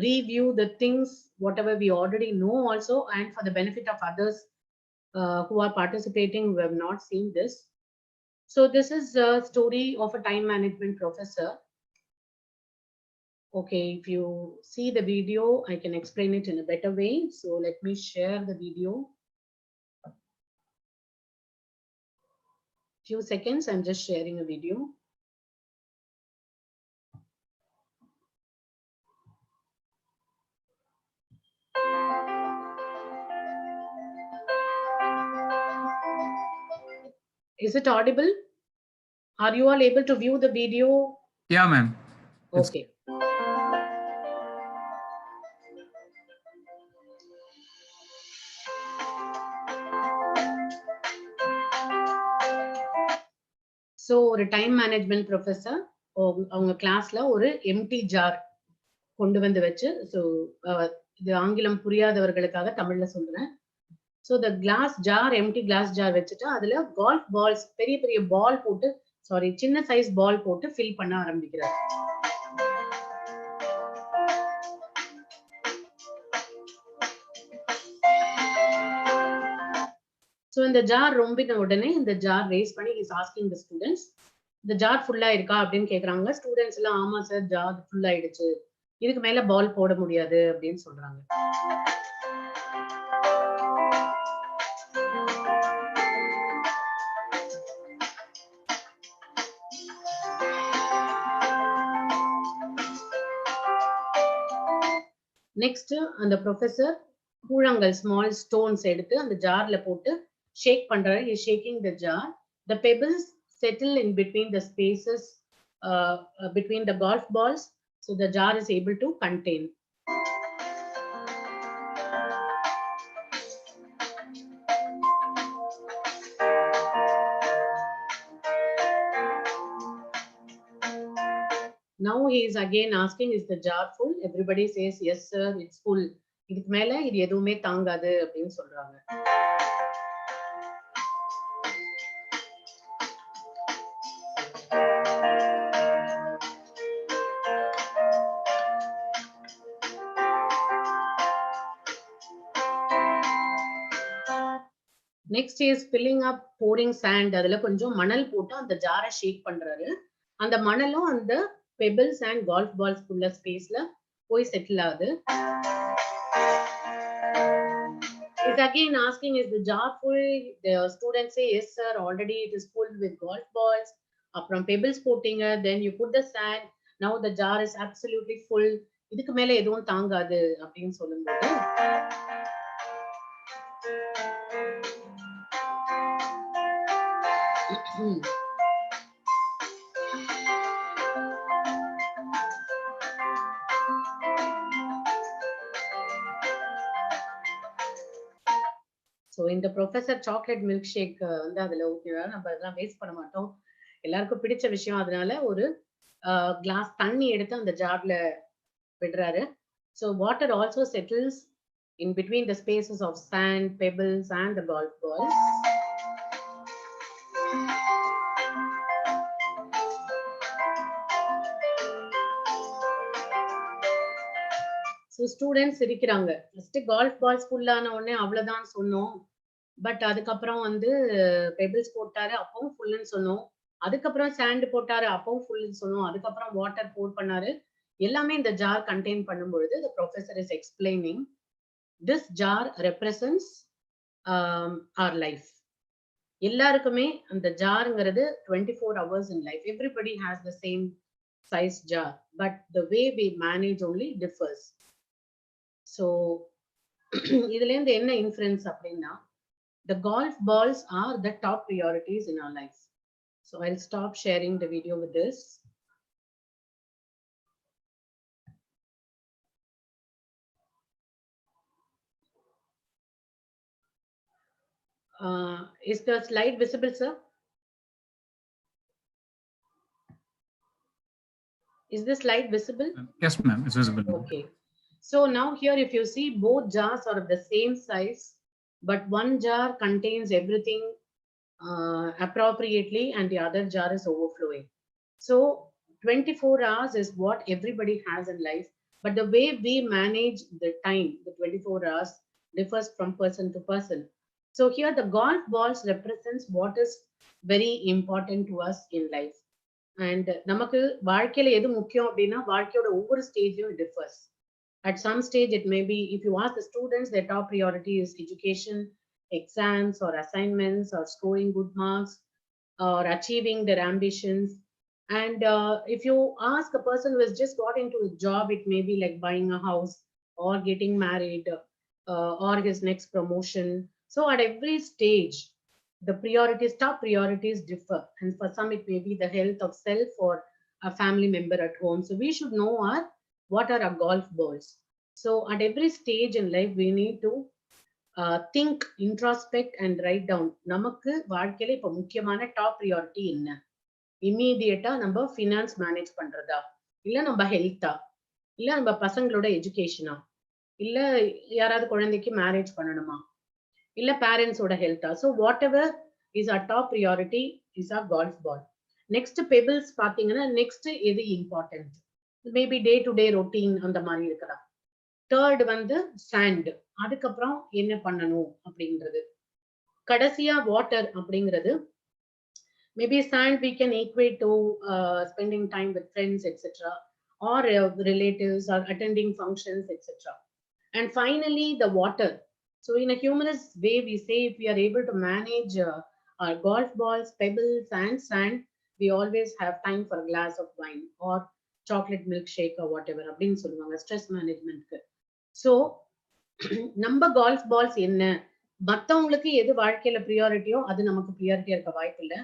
review the things whatever we already know also, and for the benefit of others who are participating who have not seen this. So this is a story of a time management professor. Okay, if you see the video I can explain it in a better way, so let me share the video. Few seconds, I'm just sharing a video. Is it audible? Are you all able to view the video? Yeah, ma'am. Okay. So ஒரு time management professor அவங்க கிளாஸ்ல ஒரு empty jar கொண்டு வந்து வச்சு, so இது ஆங்கிலம் புரியாதவர்களுக்காக தமிழ்ல சொல்றேன். So the glass jar, empty glass jar வச்சுட்டு அதுல கால்ஃப் பால்ஸ், பெரிய பெரிய பால் போட்டு, சாரி சின்ன சைஸ் பால் போட்டு ஃபில் பண்ண ஆரம்பிக்கிறார். ஸோ இந்த ஜார் ரொம்பின உடனே இந்த ஜார் ரேஸ் பண்ணி இஸ் ஆஸ்கிங் த ஸ்டூடெண்ட்ஸ், இந்த ஜார் ஃபுல்லா இருக்கா அப்படின்னு கேக்குறாங்க. ஸ்டூடெண்ட்ஸ் எல்லாம் ஆமா சார் ஜார் ஃபுல் ஆயிடுச்சு, இதுக்கு மேல பால் போட முடியாது அப்படின்னு சொல்றாங்க. நெக்ஸ்ட் அந்த ப்ரொஃபசர் கூழாங்கல், ஸ்மால் ஸ்டோன்ஸ் எடுத்து அந்த ஜார்ல போட்டு ஷேக் பண்றாரு. Is shaking the jar. The pebbles settle in between the spaces between the golf balls, so the jar is able to contain. Now he is again asking, is the jar full? Everybody says yes sir, it's full. இதுக்கு மேல இது எதுவுமே தாங்காது அப்படின்னு சொல்றாங்க. Next is filling up pouring sand. அதுல கொஞ்சம் மணல் போட்டு அந்த ஜாரை ஷேக் பண்றாரு. அந்த மணலும் அந்த பெபிள்ஸ் அண்ட் கால்ஃப் பால்ஸ் உள்ள ஸ்பேஸ்ல போய் செட்டில் ஆகுது. Is again asking, is the jar full? The students say yes sir, already it is full with golf balls. From pebbles போட்டீங்க, then you put the sand, now the jar is absolutely full. இதுக்கு மேல எதுவும் தாங்காது அப்படின்னு சொல்லும்போது so இந்த professor chocolate milk shake வந்து அதுல ஊற்றினாரு. நம்ம அதெல்லாம் வேஸ்ட் பண்ண மாட்டோம், எல்லாருக்கும் பிடிச்ச விஷயம். அதனால ஒரு கிளாஸ் தண்ணி எடுத்து அந்த ஜார்ல விடுறாரு. So water also settles in between the spaces of sand, pebbles and the golf balls. So students சிரிக்கிறாங்க. ஃபர்ஸ்ட் கால்ஃப் பால்ஸ் ஃபுல்லான உடனே அவ்வளவுதான் சொன்னோம், பட் அதுக்கப்புறம் வந்து பெபிள்ஸ் போட்டாரு அப்பவும் ஃபுல்லுன்னு சொன்னோம், அதுக்கப்புறம் சாண்ட் போட்டாரு அப்பவும் ஃபுல்லுன்னு சொன்னோம், அதுக்கப்புறம் வாட்டர் போர் பண்ணாரு, எல்லாமே இந்த ஜார் கண்டெயின் பண்ணும்பொழுது the professor is explaining this jar represents our life. எல்லாருக்குமே அந்த ஜார்ங்கிறது 24 hours in life. Everybody has the same size jar, but the way we manage only differs. So இதுல இருந்து என்ன இன்ஃபரன்ஸ் அப்படின்னா, the golf balls are the top priorities in our life. So I'll stop sharing the video with this. Is the slide visible, sir? Is the slide visible? Yes, ma'am, it's visible. Okay. So now here, if you see, both jars are of the same size, but one jar contains everything appropriately and the other jar is overflowing. So 24 hours is what everybody has in life, but the way we manage the time, the 24 hours, differs from person to person. So here the golf balls represents what is very important to us in life. And நமக்கு வாழ்க்கையில எது முக்கியம் அப்படின்னா, வாழ்க்கையோட ஒவ்வொரு ஸ்டேஜும் differs. At some stage it may be, if you ask the students, their top priority is education, exams or assignments or scoring good marks or achieving their ambitions. And if you ask a person who has just got into a job, it may be like buying a house or getting married or his next promotion. So at every stage, the priorities, top priorities differ. And for some, it may be the health of self or a family member at home. So we should know what are our golf balls. So at every stage in life, we need to think, introspect and write down. நமக்கு வாழ்க்கையில இப்ப முக்கியமான top priority என்ன? இம்மீடியட்டா நம்ம finance manage பண்றதா, இல்ல நம்ம ஹெல்த்தா, இல்ல நம்ம பசங்களோட எஜுகேஷனா, இல்ல யாராவது குழந்தைக்கு மேரேஜ் பண்ணணுமா, இல்ல பேரண்ட்ஸோட ஹெல்த்தா? So whatever is our top priority is our golf ball. Next pebbles பாத்தீங்கன்னா, நெக்ஸ்ட் எது important, maybe day to day routine அந்த மாதிரி இருக்கலாம். தேர்ட் வந்து சாண்ட், அதுக்கப்புறம் என்ன பண்ணணும் அப்படின்றது. கடைசியா வாட்டர் அப்படிங்கிறது, maybe sand we can equate to spending time with friends etc, or relatives or attending functions etc. And finally the water. So in a humorous way we say, if we are able to manage our golf balls, pebbles and sand, we always have time for a glass of wine or chocolate milkshake or whatever அப்படின்னு சொல்லுவாங்க stress மேனேஜ்மெண்ட்க்கு. So நம்ம golf balls என்ன, மற்றவங்களுக்கு எது வாழ்க்கையில ப்ரியாரிட்டியோ அது நமக்கு ப்ரியாரிட்டியா இருக்க வாய்ப்பு இல்லை.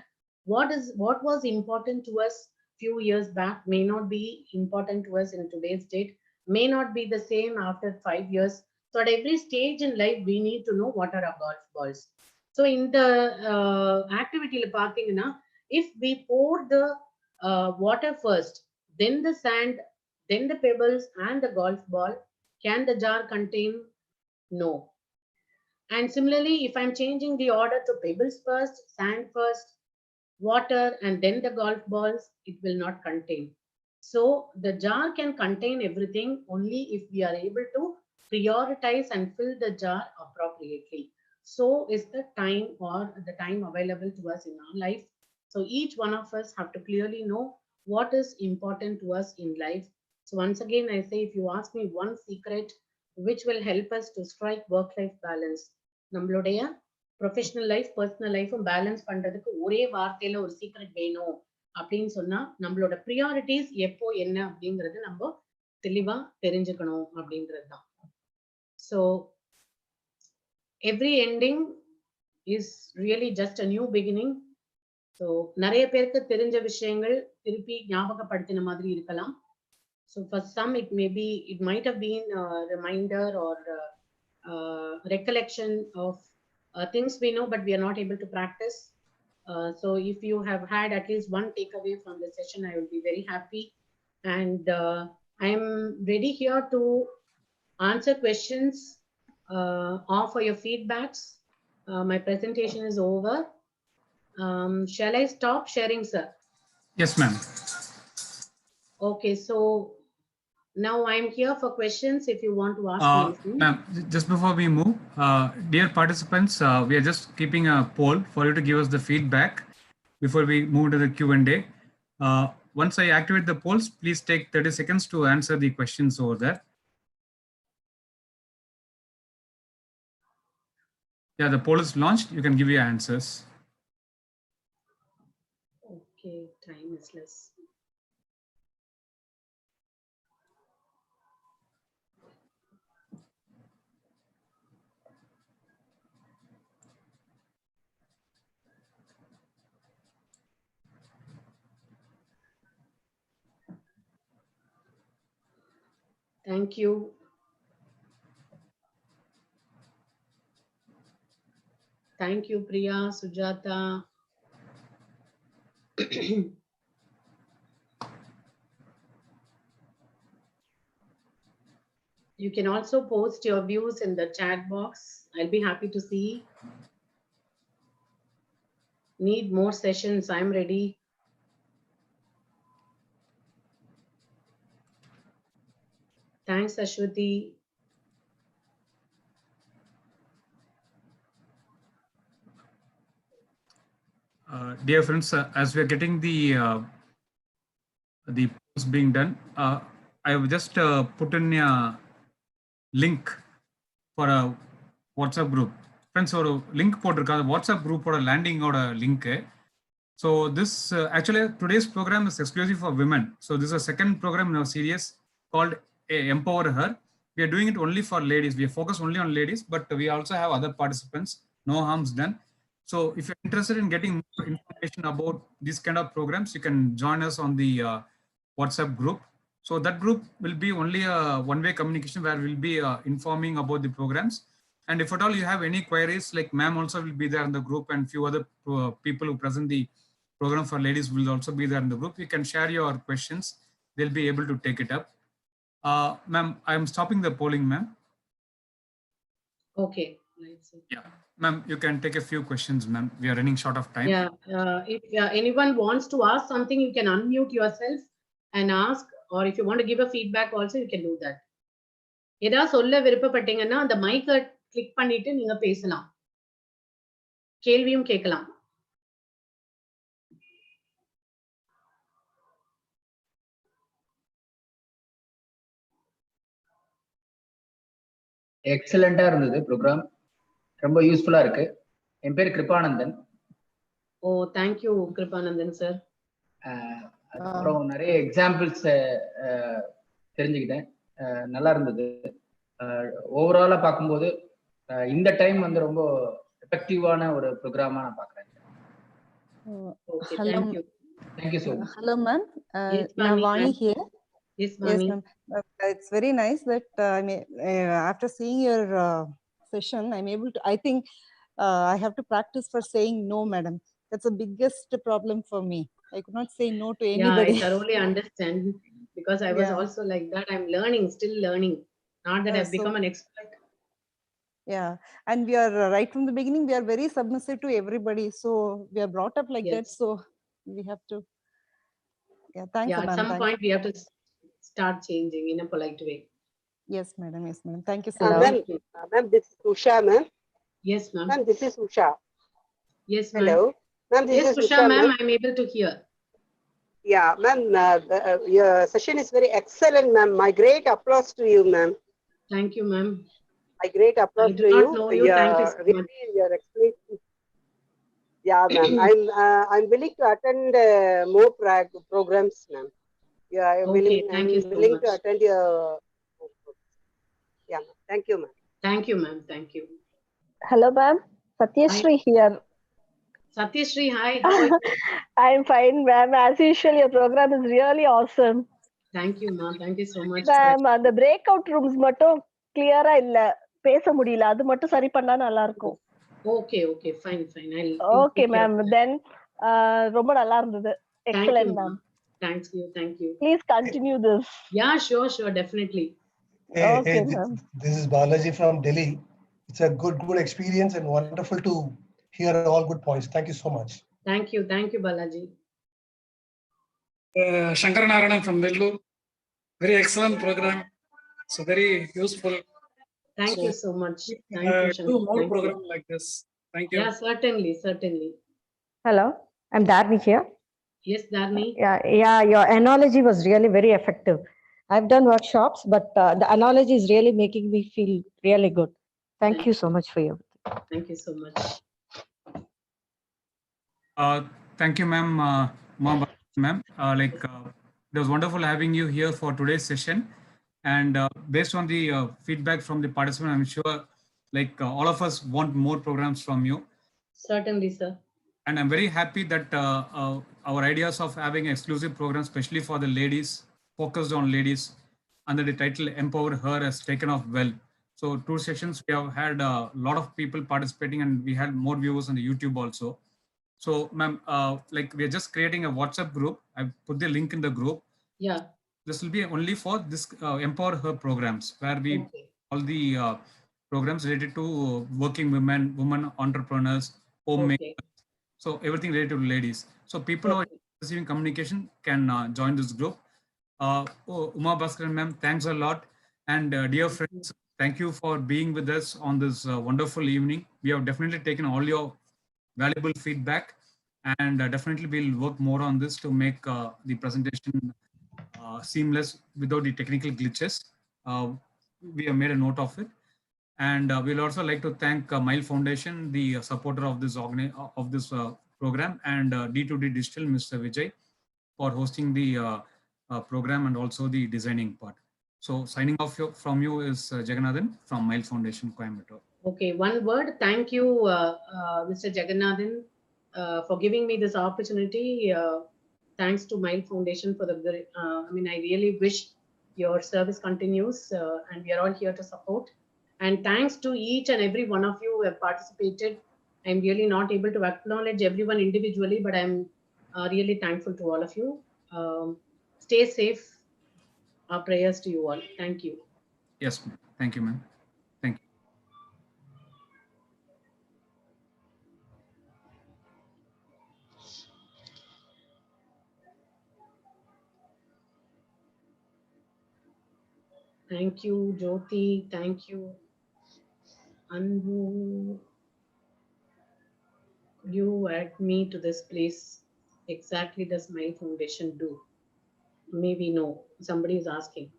What was important to us few years back may not be important to us in today's date, may not be the same after 5 years. So at every stage in life, we need to know what are our golf balls. So in the activity, if we pour the water first, then the sand, then the pebbles and the golf ball, can the jar contain No. And similarly, if I'm changing the order to pebbles first, sand first, water, and then the golf balls, it will not contain. So the jar can contain everything only if we are able to prioritize and fill the jar appropriately. So is the time or the time available to us in our life. So each one of us have to clearly know what is important to us in life. So once again, I say, if you ask me one secret which will help us to strike work-life balance, நம்மளுடைய professional life personal லைஃபும் balance பண்றதுக்கு ஒரே வார்த்தையில ஒரு secret வேணும் அப்படின்னு சொன்னா, நம்மளோட ப்ரியாரிட்டிஸ் எப்போ என்ன அப்படிங்கறது நம்ம தெளிவா தெரிஞ்சுக்கணும் அப்படின்றது தான். So every ending is really just a new beginning. So நிறைய பேருக்கு தெரிஞ்ச விஷயங்கள் திருப்பி ஞாபகப்படுத்தின மாதிரி இருக்கலாம். So for some, it might have been a reminder or recollection of things we know, but we are not able to practice. So if you have had at least one takeaway from the session, I will be very happy. And I'm ready here to answer questions, offer your feedbacks. My presentation is over. Shall I stop sharing, sir? Yes, ma'am. Okay, so now I'm here for questions if you want to ask me anything. Ma'am, just before we move, dear participants, we are just keeping a poll for you to give us the feedback before we move to the Q&A. Once I activate the polls, please take 30 seconds to answer the questions over there. Yeah, the poll is launched. You can give your answers. Okay, time is less. Thank you. Thank you, Priya, Sujata. You can also post your views in the chat box. I'll be happy to see. Need more sessions? I'm ready. Thanks, Ashwati. Dear friends, as we are getting the polls being done, I have just put in a link for a WhatsApp group. Friends, ஒரு link போட்டிருக்காங்க WhatsApp குரூப்போட லேண்டிங்கோட லிங்க்கு. So this actually today's program is exclusive for women. So this is a second program in our series called Empower Her. We are doing it only for ladies. We are focused only on ladies, but we also have other participants. No harms done. So if you're interested in getting more information about these kind of programs, you can join us on the WhatsApp group. So that group will be only a one-way communication where we'll be informing about the programs. And if at all you have any queries, like ma'am also will be there in the group, and few other people who present the program for ladies will also be there in the group. You can share your questions. They'll be able to take it up. Ma'am, I'm stopping the polling, ma'am. Okay. Yeah, ma'am, you can take a few questions, ma'am. We are running short of time. Yeah, if anyone wants to ask something, you can unmute yourself and ask, or if you want to give a feedback also, you can do that. ஏதாவது சொல்ல விருப்பப்பட்டீங்கன்னா அந்த மைக்கை click பண்ணிட்டு நீங்க பேசலாம், கேள்வியும் கேட்கலாம். எக்ஸலண்டா இருந்தது ப்ரோக்ராம், ரொம்ப யூஸ்ஃபுல்லா இருக்கு. என் பேர் கிருபானந்தன். ஓ, தேங்க்யூ கிருபானந்தன் சார். அப்புறம் நிறைய எக்ஸாம்பிள்ஸ் தெரிஞ்சுக்கிட்டேன், நல்லா இருந்தது. ஓவராலா பார்க்கும்போது இந்த டைம் வந்து ரொம்ப எஃபெக்டிவான ஒரு ப்ரோக்ராமா நான் பார்க்குறேன். Thank you so much. Hello, ma'am. I'm Vani here. Yes, Vani. Yes, ma'am. It's very nice that after seeing your session, I'm able to. I think I have to practice for saying no, madam. That's the biggest problem for me. I could not say no to anybody. Yeah, I thoroughly understand because I was also like that. I'm learning, still learning. Not that I've become an expert. Yeah, and we are right from the beginning, we are very submissive to everybody. So we are brought up like that. Yes. So we have to. Yeah, thanks, Yeah, at ma'am. some Thanks. point we have to start changing in a polite way. Yes, madam. Yes, madam. Thank you so Ma'am, much. ma'am, this is Usha, ma'am. Yes, ma'am. Ma'am, this is Usha. Yes, ma'am. Hello. Ma'am, this Yes, is Usha, Usha, ma'am, ma'am. I'm able to hear. Yeah, ma'am, your session is very excellent, ma'am. My great applause to you, ma'am. Thank you, ma'am. My great I applause do to not you. know you. Thank you so Really, much. your explanation. Yeah, ma'am. I'm willing to attend more programs, ma'am. Yeah, I'm Okay, thank you so willing to much. attend your. Yeah, ma'am. Thank you, ma'am. Thank you, ma'am. Thank you. Hello, ma'am. Hi. Satyashri here. Satyashri, hi. How are you? I'm fine, ma'am. As usual, your program is really awesome. Thank you, ma'am. Thank you so much. Ma'am, அந்த breakout rooms மட்டும் clear-ஆ இல்ல. பேச முடியல. அது மட்டும் சரி பண்ணா நல்லா இருக்கும். Okay, okay. Fine, fine. I'll Okay, take care ma'am. of that. Then ரொம்ப நல்லா இருந்தது. Thank Excellent, you, ma'am. ma'am. Thanks you. Thank you. Please continue this. Yeah, sure, sure. Definitely. Okay, ma'am. This is Balaji from Delhi. It's a good experience and wonderful to hear all good points. Thank you so much. Thank you. Thank you, Balaji. Shankaranarayanan from Vellore. Very excellent program. So very useful. Thank you so much. Thank you, Do Shankar. more Thank program you. like this. Thank you. Yeah, certainly, certainly. Hello, I'm Dharni here. Yes, Dharni. Yeah, your analogy was really very effective. I've done workshops, but the analogy is really making me feel really good. Thank you so much for your. Thank you so much. Thank you, ma'am. Ma'am, it was wonderful having you here for today's session. And based on the feedback from the participants, I'm sure all of us want more programs from you. Certainly, sir. And I'm very happy that our ideas of having exclusive programs, especially for the ladies, focused on ladies, under the title Empower Her, has taken off well. So 2 sessions, we have had a lot of people participating and we had more viewers on the YouTube also. So ma'am, we are just creating a WhatsApp group. I put the link in the group. Yeah. This will be only for this Empower Her programs, where we all the programs related to working women entrepreneurs, homemakers. So everything related to ladies. So people who are receiving communication can join this group. Uma Baskaran ma'am, thanks a lot. And dear friends, thank you for being with us on this wonderful evening. We have definitely taken all your valuable feedback, and definitely we'll work more on this to make the presentation seamless without the technical glitches. We have made a note of it. And we'll also like to thank Mile Foundation, the supporter of this program, and D2D Digital, Mr. Vijay, for hosting the program and also the designing part. So signing off from you is Jagannathan from Mile Foundation, Coimbatore. Okay, one word. Thank you, Mr. Jagannathan, for giving me this opportunity. Thanks to Mile Foundation for the, I really wish your service continues, and we are all here to support. And thanks to each and every one of you who have participated. I'm really not able to acknowledge everyone individually, but I'm really thankful to all of you. Stay safe. Our prayers to you all. Thank you. Yes, ma'am. Thank you, ma'am. Thank you. Thank you, Jyoti. Thank you, Anbu. Could you add me to this place? Exactly does my foundation do? Maybe no. Somebody is asking.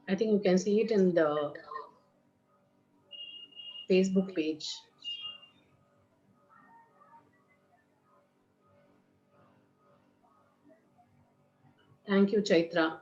I think you can see it in the Facebook page. Thank you, Chaitra.